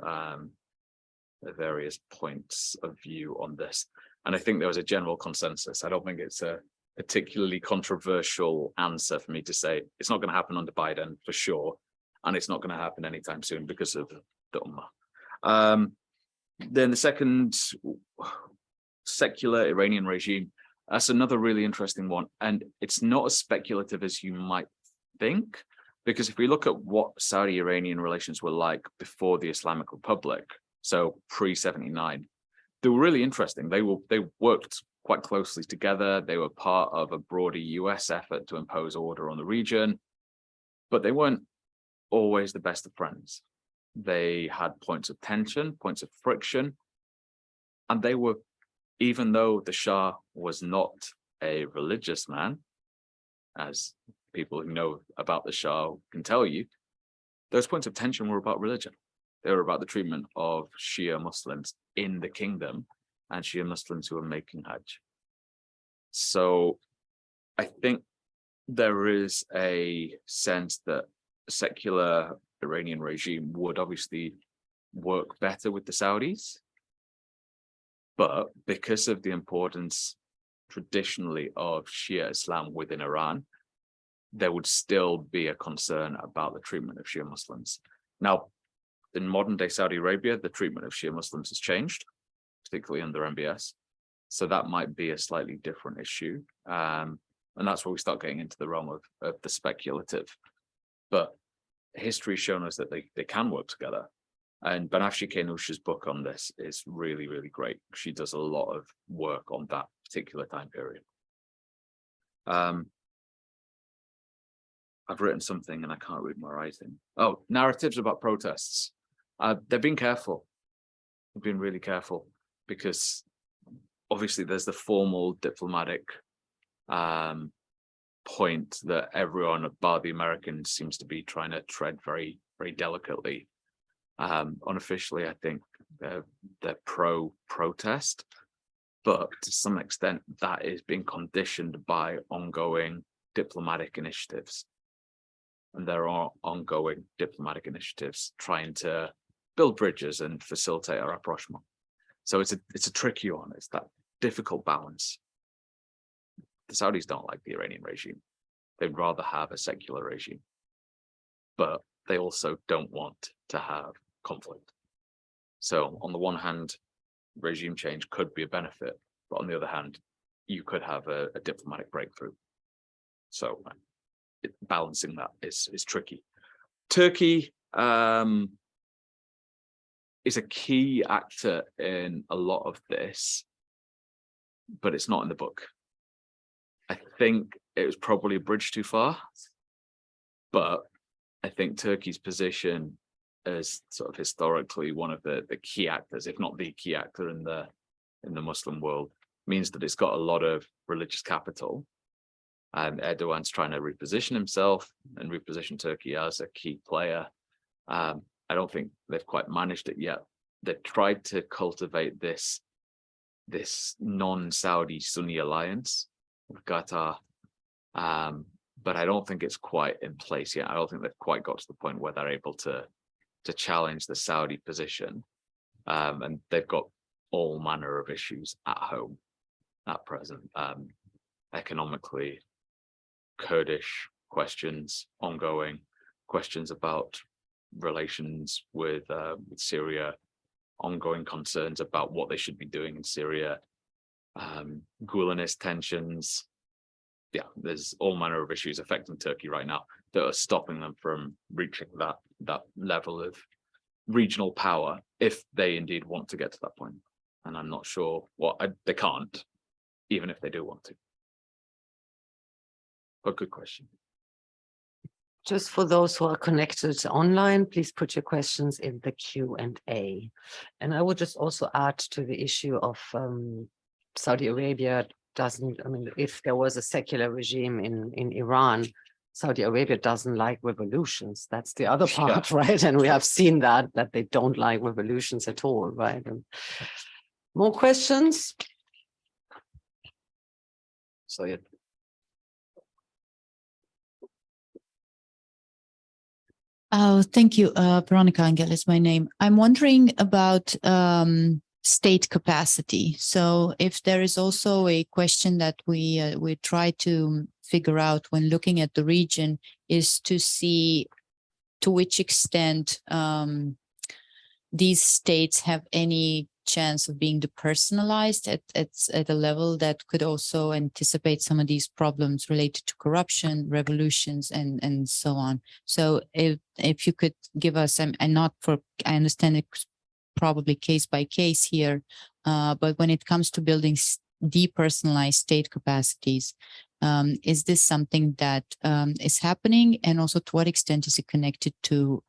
points of view on this. And I think there was a general consensus. I don't think it's a particularly controversial answer for me to say it's not going to happen under Biden for sure, and it's not going to happen anytime soon because of the Ummah. Then the second, secular Iranian regime, that's another really interesting one. And it's not as speculative as you might think, because if we look at what Saudi-Iranian relations were like before the Islamic Republic, so pre-79, they were really interesting. They worked quite closely together. They were part of a broader US effort to impose order on the region, but they weren't always the best of friends. They had points of tension, points of friction, and they were, even though the Shah was not a religious man, as people who know about the Shah can tell you, those points of tension were about religion. They were about the treatment of Shia Muslims in the kingdom and Shia Muslims who were making Hajj. So I think there is a sense that a secular Iranian regime would obviously work better with the Saudis, but because of the importance traditionally of Shia Islam within Iran, there would still be a concern about the treatment of Shia Muslims. Now, in modern day Saudi Arabia, the treatment of Shia Muslims has changed, particularly under MBS. So that might be a slightly different issue. And that's where we start getting into the realm of the speculative. But history has shown us that they can work together. And Banafsheh Keynoush's book on this is really, really great. She does a lot of work on that particular time period. I've written something and I can't read my writing. Oh, narratives about protests. They've been careful. They've been really careful because obviously there's the formal diplomatic point that everyone bar the Americans seems to be trying to tread very, very delicately. Unofficially, I think they're pro-protest, but to some extent that is being conditioned by ongoing diplomatic initiatives. And there are ongoing diplomatic initiatives trying to build bridges and facilitate our rapprochement. So it's a tricky one. It's that difficult balance. The Saudis don't like the Iranian regime. They'd rather have a secular regime, but they also don't want to have conflict. So on the one hand, regime change could be a benefit, but on the other hand, you could have a diplomatic breakthrough. So balancing that is tricky. Turkey is a key actor in a lot of this, but it's not in the book. I think it was probably a bridge too far, but I think Turkey's position as sort of historically one of the key actors, if not the key actor in the Muslim world, means that it's got a lot of religious capital. And Erdogan's trying to reposition himself and reposition Turkey as a key player. I don't think they've quite managed it yet. They've tried to cultivate this non-Saudi Sunni alliance with Qatar, but I don't think it's quite in place yet. I don't think they've quite got to the point where they're able to challenge the Saudi position. And they've got all manner of issues at home at present, economically, Kurdish questions, ongoing questions about relations with Syria, ongoing concerns about what they should be doing in Syria, Gulenist tensions. Yeah, there's all manner of issues affecting Turkey right now that are stopping them from reaching that that level of regional power if they indeed want to get to that point. And I'm not sure they can't, even if they do want to. But good question. Just for those who are connected online, please put your questions in the Q&A. And I would just also add to the issue of Saudi Arabia if there was a secular regime in Iran, Saudi Arabia doesn't like revolutions. That's the other part, right? And we have seen that they don't like revolutions at all, right? And more questions? So yeah. Oh, thank you. Veronica Angel is my name. I'm wondering about state capacity. So if there is also a question that we try to figure out when looking at the region is to see to which extent these states have any chance of being depersonalized at a level that could also anticipate some of these problems related to corruption, revolutions, and so on. So if you could give us, and not for, I understand it's probably case by case here, but when it comes to building depersonalized state capacities, is this something that is happening? And also, to what extent is it connected to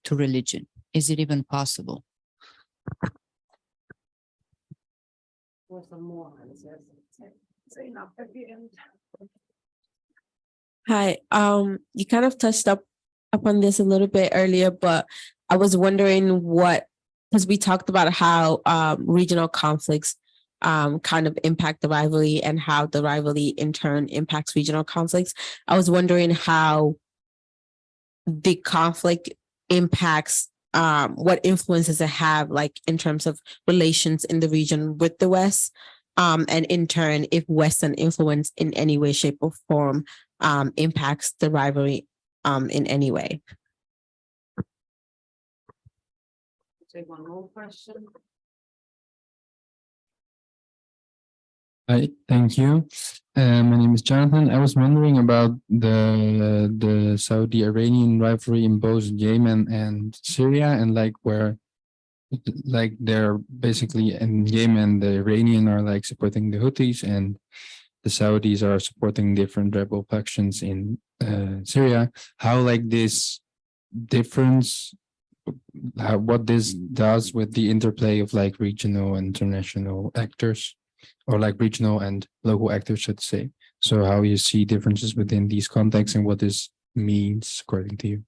religion? Is it even possible? Hi, you kind of touched upon this a little bit earlier, but I was wondering because we talked about how regional conflicts kind of impact the rivalry and how the rivalry in turn impacts regional conflicts. I was wondering how the conflict impacts what influences it have, like in terms of relations in the region with the West, and in turn, if Western influence in any way, shape, or form impacts the rivalry in any way. Take one more question. Hi, thank you. My name is Jonathan. I was wondering about the Saudi-Iranian rivalry in both Yemen and Syria, and where they're basically in Yemen, the Iranian are supporting the Houthis, and the Saudis are supporting different rebel factions in Syria. How this difference, what this does with the interplay of regional and international actors, or regional and local actors, should say. So how you see differences within these contexts and what this means according to you.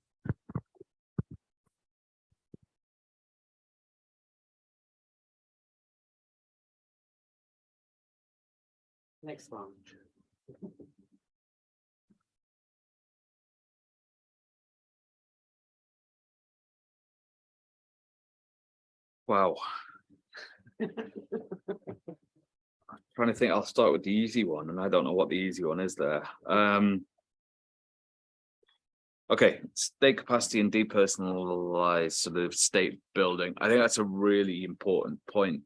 Next one. Wow. Trying to think, I'll start with the easy one, and I don't know what the easy one is there. Okay, state capacity and depersonalized sort of state building. I think that's a really important point.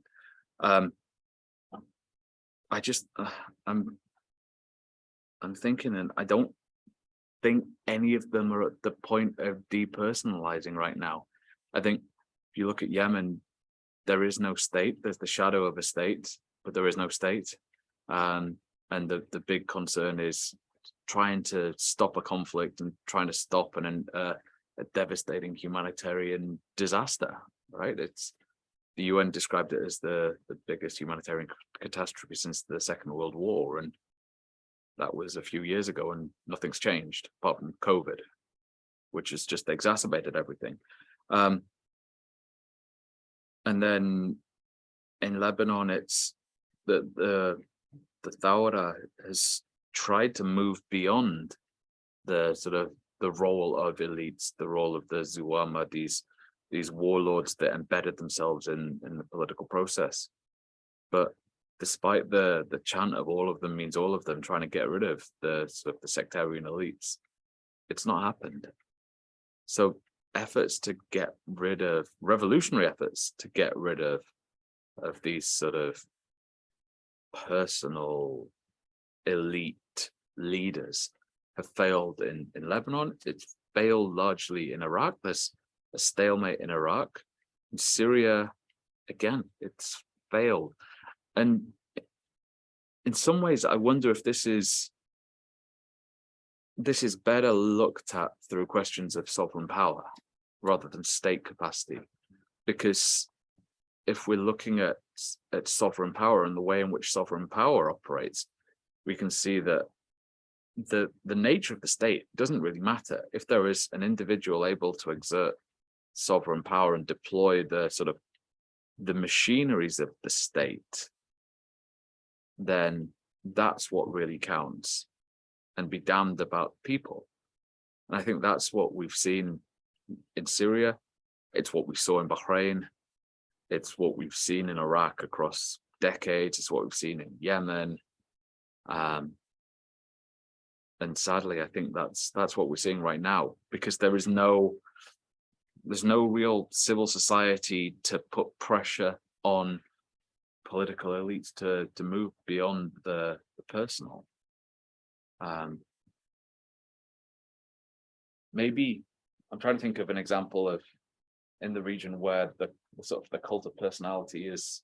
I'm thinking, and I don't think any of them are at the point of depersonalizing right now. I think if you look at Yemen, there is no state. There's the shadow of a state, but there is no state. And the big concern is trying to stop a conflict and trying to stop a devastating humanitarian disaster, right? The UN described it as the biggest humanitarian catastrophe since the Second World War. And that was a few years ago, and nothing's changed apart from COVID, which has just exacerbated everything. And then in Lebanon, it's the Thawra has tried to move beyond the sort of the role of elites, the role of the Zuwama, these warlords that embedded themselves in the political process. But despite the chant of all of them means all of them, trying to get rid of the sort of the sectarian elites, it's not happened. So efforts to get rid of, revolutionary efforts to get rid of these sort of personal elite leaders have failed in Lebanon. It's failed largely in Iraq. There's a stalemate in Iraq. In Syria, again, it's failed. And in some ways, I wonder if this is better looked at through questions of sovereign power rather than state capacity. Because if we're looking at sovereign power and the way in which sovereign power operates, we can see that the nature of the state doesn't really matter. If there is an individual able to exert sovereign power and deploy the sort of the machineries of the state, then that's what really counts, and be damned about people. And I think that's what we've seen in Syria. It's what we saw in Bahrain. It's what we've seen in Iraq across decades. It's what we've seen in Yemen. And sadly, I think that's what we're seeing right now, because there's no real civil society to put pressure on political elites to move beyond the personal. Maybe I'm trying to think of an example of in the region where the sort of the cult of personality is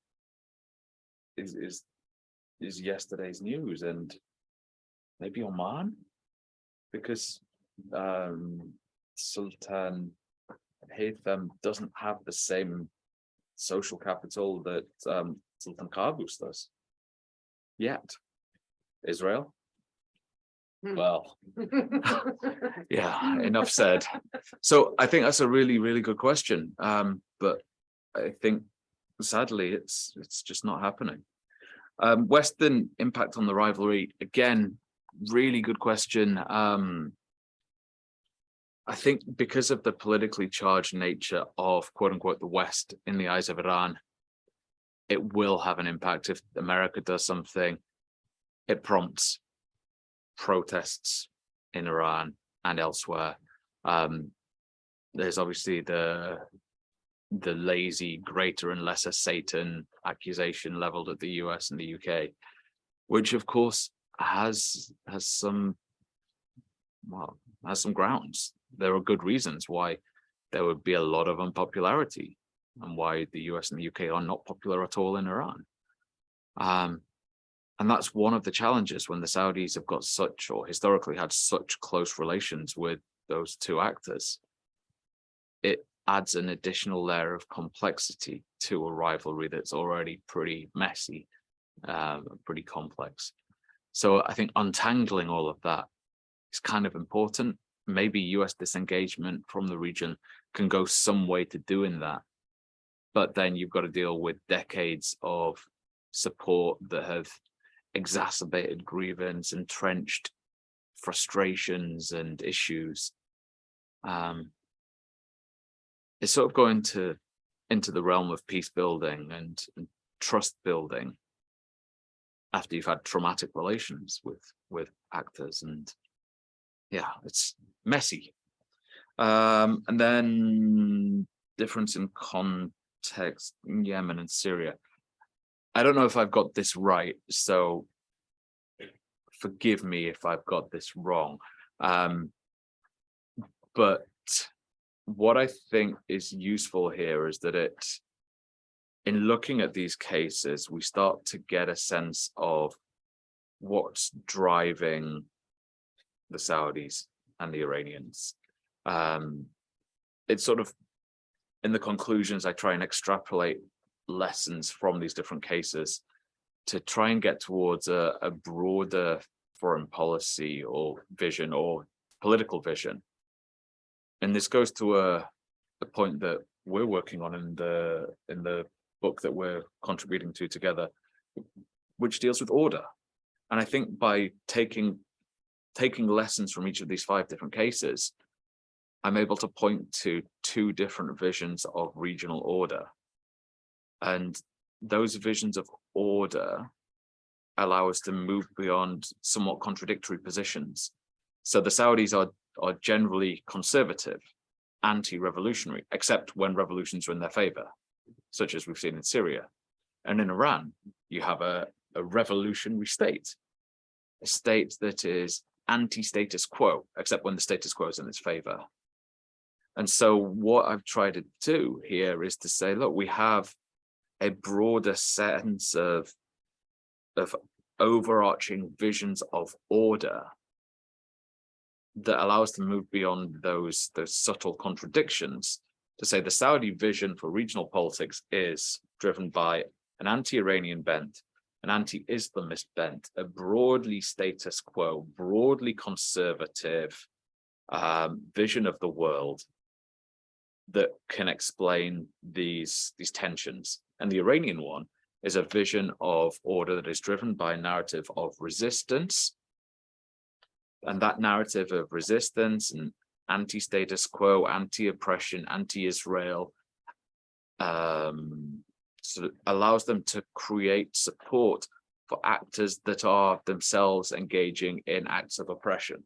yesterday's news, and maybe Oman, because Sultan Haytham doesn't have the same social capital that Sultan Qaboos does yet. Israel? Well, yeah, enough said. So I think that's a really, really good question. But I think sadly it's just not happening. Western impact on the rivalry, again, really good question. I think because of the politically charged nature of quote unquote the West in the eyes of Iran, it will have an impact. If America does something, it prompts protests in Iran and elsewhere. There's obviously the lazy greater and lesser Satan accusation leveled at the US and the UK, which of course has some grounds. There are good reasons why there would be a lot of unpopularity and why the US and the UK are not popular at all in Iran. And that's one of the challenges when the Saudis have got such, or historically had such close relations with those two actors. It adds an additional layer of complexity to a rivalry that's already pretty messy, pretty complex. So I think untangling all of that is kind of important. Maybe US disengagement from the region can go some way to doing that. But then you've got to deal with decades of support that have exacerbated grievance, entrenched frustrations and issues. It's sort of going into the realm of peace building and trust building after you've had traumatic relations with actors, and yeah, it's messy. And then difference in context in Yemen and Syria. I don't know if I've got this right, so forgive me if I've got this wrong. But what I think is useful here is that in looking at these cases, we start to get a sense of what's driving the Saudis and the Iranians. It's sort of, in the conclusions, I try and extrapolate lessons from these different cases to try and get towards a broader foreign policy or vision or political vision. And this goes to a point that we're working on in the book that we're contributing to together, which deals with order. And I think by taking lessons from each of these 5 different cases, I'm able to point to 2 different visions of regional order. And those visions of order allow us to move beyond somewhat contradictory positions. So the Saudis are generally conservative, anti-revolutionary, except when revolutions are in their favor, such as we've seen in Syria. And in Iran, you have a revolutionary state, a state that is anti-status quo, except when the status quo is in its favor. And so what I've tried to do here is to say, look, we have a broader sense of overarching visions of order that allows us to move beyond those subtle contradictions to say the Saudi vision for regional politics is driven by an anti-Iranian bent, an anti-Islamist bent, a broadly status quo, broadly conservative vision of the world that can explain these tensions. And the Iranian one is a vision of order that is driven by a narrative of resistance. And that narrative of resistance and anti-status quo, anti-oppression, anti-Israel sort of allows them to create support for actors that are themselves engaging in acts of oppression.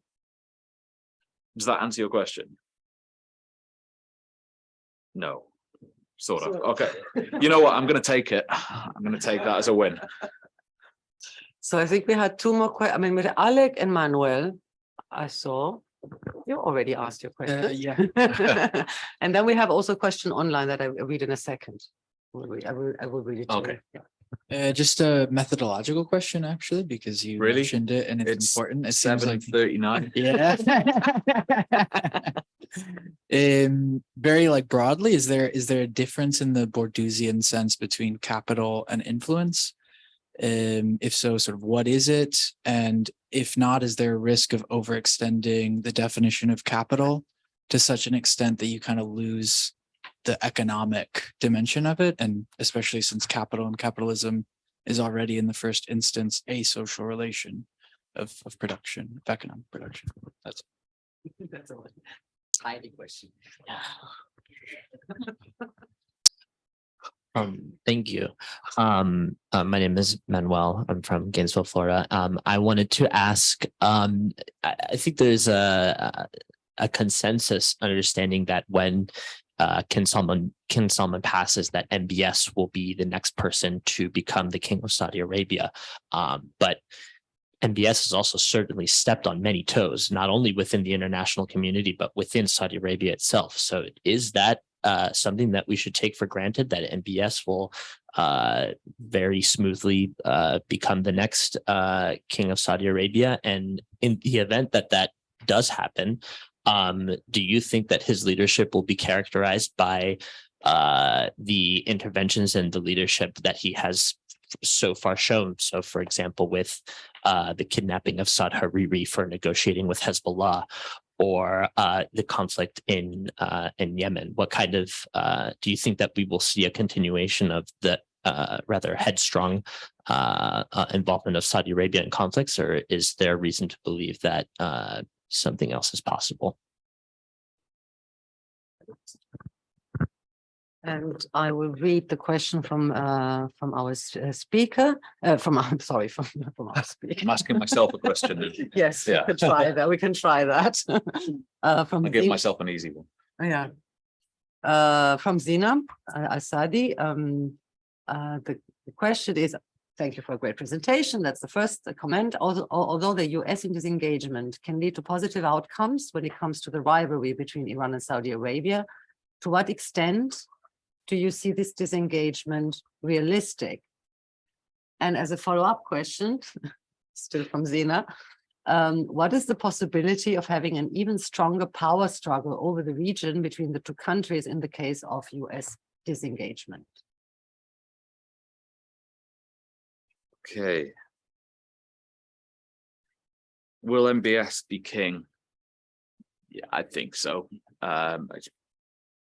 Does that answer your question? No, sort of. Okay. You know what? I'm going to take it. I'm going to take that as a win. So I think we had two more questions. I mean, with Alec and Manuel, I saw you already asked your question. Yeah. And then we have also a question online that I will read in a second. I will read it to Okay. you. Yeah. Just a methodological question, actually, because you Really? mentioned it and it's important. It seems like 7:39. yeah. Very like broadly, is there a difference in the Bourdieusian sense between capital and influence? If so, sort of what is it? And if not, is there a risk of overextending the definition of capital to such an extent that you kind of lose the economic dimension of it? And especially since capital and capitalism is already in the first instance a social relation of production, of economic production. That's a tiny question. Thank you. My name is Manuel. I'm from Gainesville, Florida. I wanted to ask, I think there's a consensus understanding that when King Salman passes, that MBS will be the next person to become the king of Saudi Arabia. But MBS has also certainly stepped on many toes, not only within the international community, but within Saudi Arabia itself. So is that something that we should take for granted, that MBS will very smoothly become the next king of Saudi Arabia? And in the event that that does happen, do you think that his leadership will be characterized by the interventions and the leadership that he has so far shown? So, for example, with the kidnapping of Saad Hariri for negotiating with Hezbollah, or the conflict in Yemen, what kind of do you think that we will see a continuation of the rather headstrong involvement of Saudi Arabia in conflicts, or is there reason to believe that something else is possible? And I will read the question from our speaker. From our speaker. I'm asking myself a question. Yes, Yeah. we can try that. We can try that. From I give Zina, myself an easy one. yeah. From Zina Asadi. The question is, thank you for a great presentation. That's the first comment. Although the US in this engagement can lead to positive outcomes when it comes to the rivalry between Iran and Saudi Arabia, to what extent do you see this disengagement realistic? And as a follow-up question, still from Zina, what is the possibility of having an even stronger power struggle over the region between the two countries in the case of US disengagement? Okay. Will MBS be king? Yeah, I think so. It's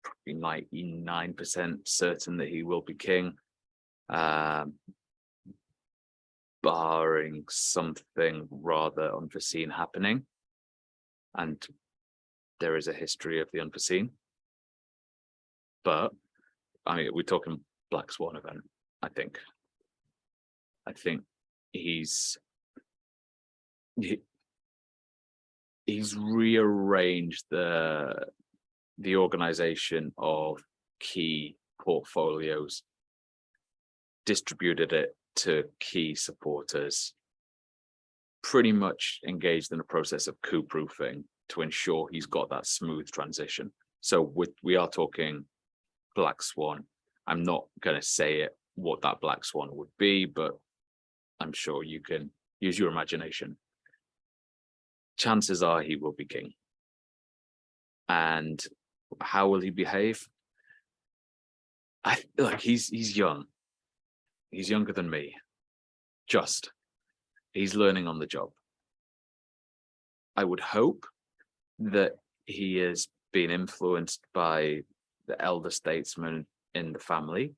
probably 99% certain that he will be king, barring something rather unforeseen happening. And there is a history of the unforeseen. But I mean, we're talking black swan event, I think. I think he's rearranged the organization of key portfolios, distributed it to key supporters, pretty much engaged in a process of coup proofing to ensure he's got that smooth transition. So we are talking black swan. I'm not going to say it what that black swan would be, but I'm sure you can use your imagination. Chances are he will be king. And how will he behave? He's young. He's younger than me. He's learning on the job. I would hope that he has been influenced by the elder statesmen in the family.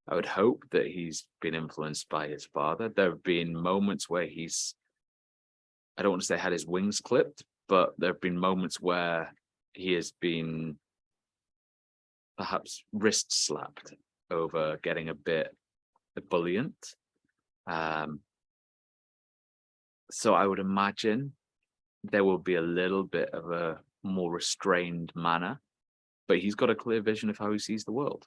I would hope that he's been influenced by his father. There have been moments where I don't want to say had his wings clipped, but there have been moments where he has been perhaps wrist slapped over getting a bit ebullient. So I would imagine there will be a little bit of a more restrained manner, but he's got a clear vision of how he sees the world.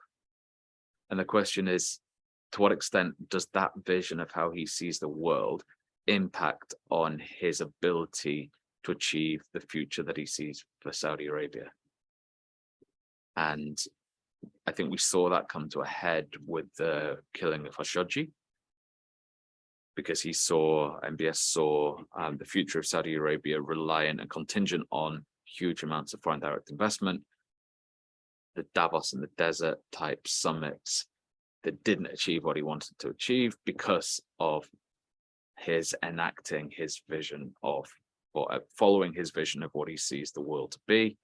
And the question is, to what extent does that vision of how he sees the world impact on his ability to achieve the future that he sees for Saudi Arabia? And I think we saw that come to a head with the killing of Khashoggi, because MBS saw the future of Saudi Arabia reliant and contingent on huge amounts of foreign direct investment, the Davos in the desert type summits that didn't achieve what he wanted to achieve because of his enacting his vision of, or following his vision of what he sees the world to be.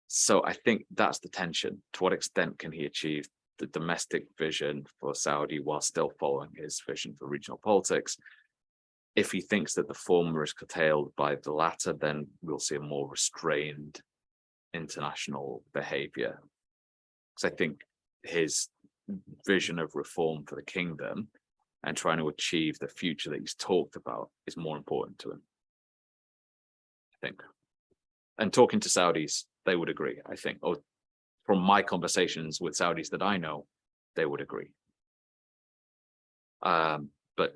So I think that's the tension. To what extent can he achieve the domestic vision for Saudi while still following his vision for regional politics? If he thinks that the former is curtailed by the latter, then we'll see a more restrained international behavior. Because I think his vision of reform for the kingdom and trying to achieve the future that he's talked about is more important to him, I think. And talking to Saudis, they would agree, I think. Or from my conversations with Saudis that I know, they would agree. But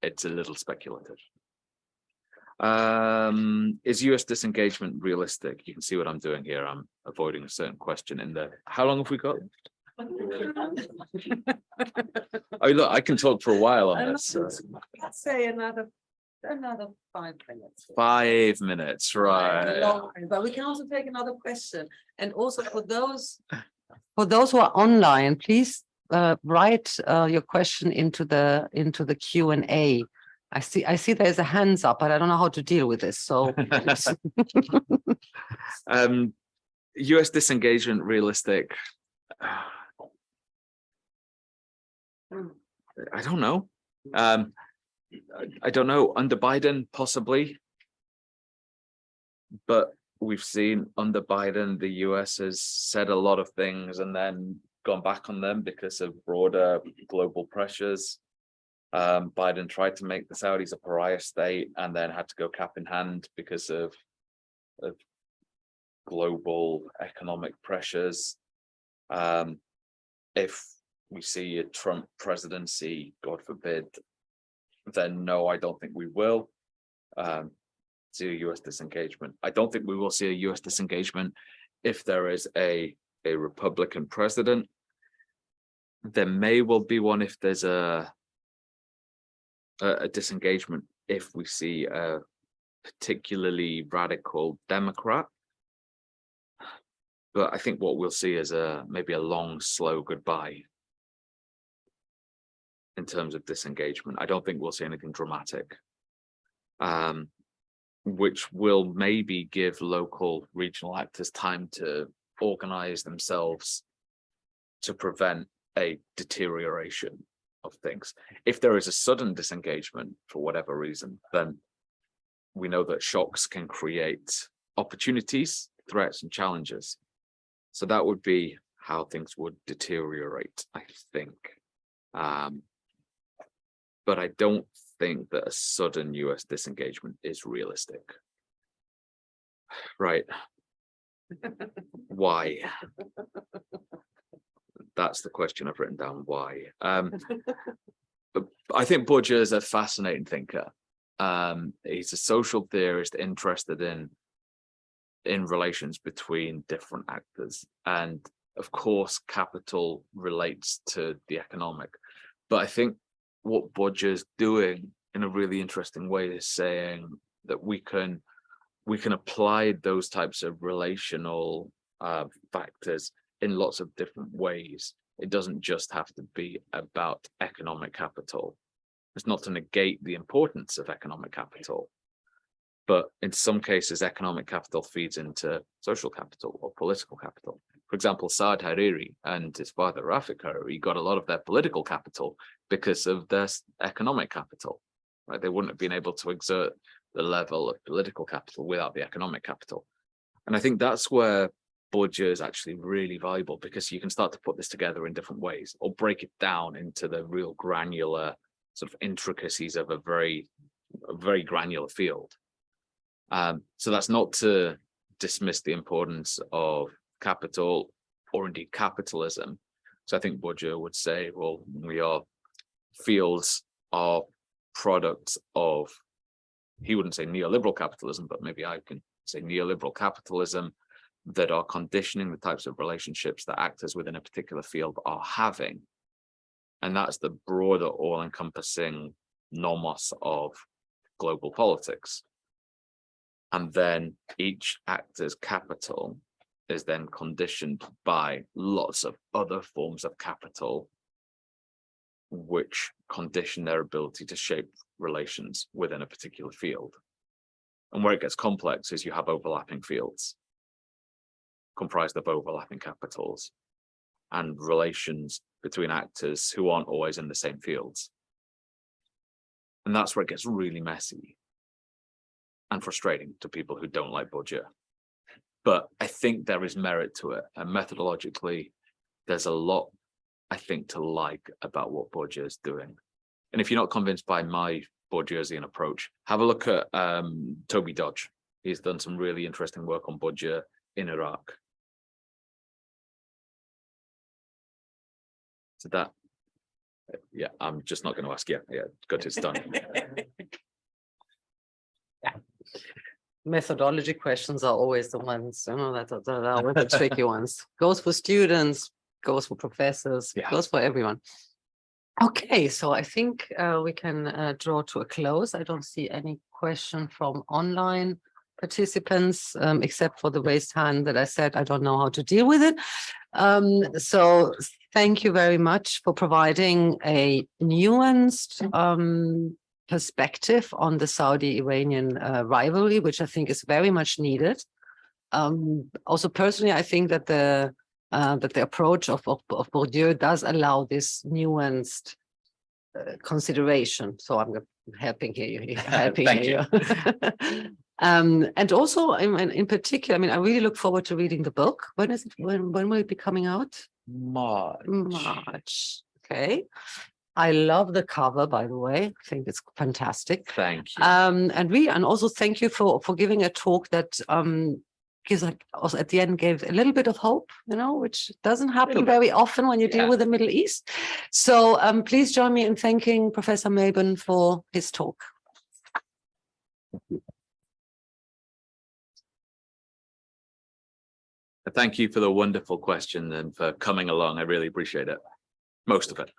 it's a little speculative. Is US disengagement realistic? You can see what I'm doing here. I'm avoiding a certain question in there. How long have we got? Oh, look, I can talk for a while on this. Let's say another 5 minutes. 5 minutes, right? But we can also take another question. And also for those who are online, please write your question into the Q&A. I see there's a hands up, but I don't know how to deal with this. So US disengagement realistic? I don't know. I don't know. Under Biden, possibly. But we've seen under Biden, the US has said a lot of things and then gone back on them because of broader global pressures. Biden tried to make the Saudis a pariah state and then had to go cap in hand because of global economic pressures. If we see a Trump presidency, God forbid, then no, I don't think we will see a US disengagement. I don't think we will see a US disengagement if there is a Republican president. There may well be one if there's a disengagement if we see a particularly radical Democrat. But I think what we'll see is maybe a long, slow goodbye in terms of disengagement. I don't think we'll see anything dramatic, which will maybe give local regional actors time to organize themselves to prevent a deterioration of things. If there is a sudden disengagement for whatever reason, then we know that shocks can create opportunities, threats, and challenges. So that would be how things would deteriorate, I think. But I don't think that a sudden US disengagement is realistic. Right. Why? That's the question I've written down. Why? I think Budge is a fascinating thinker. He's a social theorist interested in relations between different actors. And of course, capital relates to the economic. But I think what Bodger's doing in a really interesting way is saying that we can apply those types of relational factors in lots of different ways. It doesn't just have to be about economic capital. It's not to negate the importance of economic capital, but in some cases, economic capital feeds into social capital or political capital. For example, Saad Hariri and his father, Rafik Hariri, got a lot of their political capital because of their economic capital, right? They wouldn't have been able to exert the level of political capital without the economic capital. And I think that's where Bodger is actually really valuable, because you can start to put this together in different ways or break it down into the real granular sort of intricacies of a very granular field. So that's not to dismiss the importance of capital or indeed capitalism. So I think Bodger would say, well, fields are products of, he wouldn't say neoliberal capitalism, but maybe I can say neoliberal capitalism, that are conditioning the types of relationships that actors within a particular field are having. And that's the broader, all-encompassing nomos of global politics. And then each actor's capital is then conditioned by lots of other forms of capital, which condition their ability to shape relations within a particular field. And where it gets complex is you have overlapping fields comprised of overlapping capitals and relations between actors who aren't always in the same fields. And that's where it gets really messy and frustrating to people who don't like Bodger. But I think there is merit to it. And methodologically, there's a lot, I think, to like about what Bodger is doing. And if you're not convinced by my Bodgersian approach, have a look at Toby Dodge. He's done some really interesting work on Bodger in Iraq. So that, yeah, I'm just not going to ask you. Yeah, good, it's done. Yeah. Methodology questions are always the ones, that are always the tricky ones. Goes for students, goes for professors, goes for everyone. Okay, so I think we can draw to a close. I don't see any question from online participants, except for the raised hand that I said I don't know how to deal with it. So thank you very much for providing a nuanced perspective on the Saudi-Iranian rivalry, which I think is very much needed. Also, personally, I think that the approach of Bourdieu does allow this nuanced consideration. So I'm helping here. Thank you. And also, in particular, I really look forward to reading the book. When is it? When will it be coming out? March. Okay. I love the cover, by the way. I think it's fantastic. Thank you. And also thank you for giving a talk that gives, also at the end, gave a little bit of hope, which doesn't happen very often when you deal with the Middle East. So please join me in thanking Professor Mabon for his talk. Thank you for the wonderful question and for coming along. I really appreciate it. Most of it.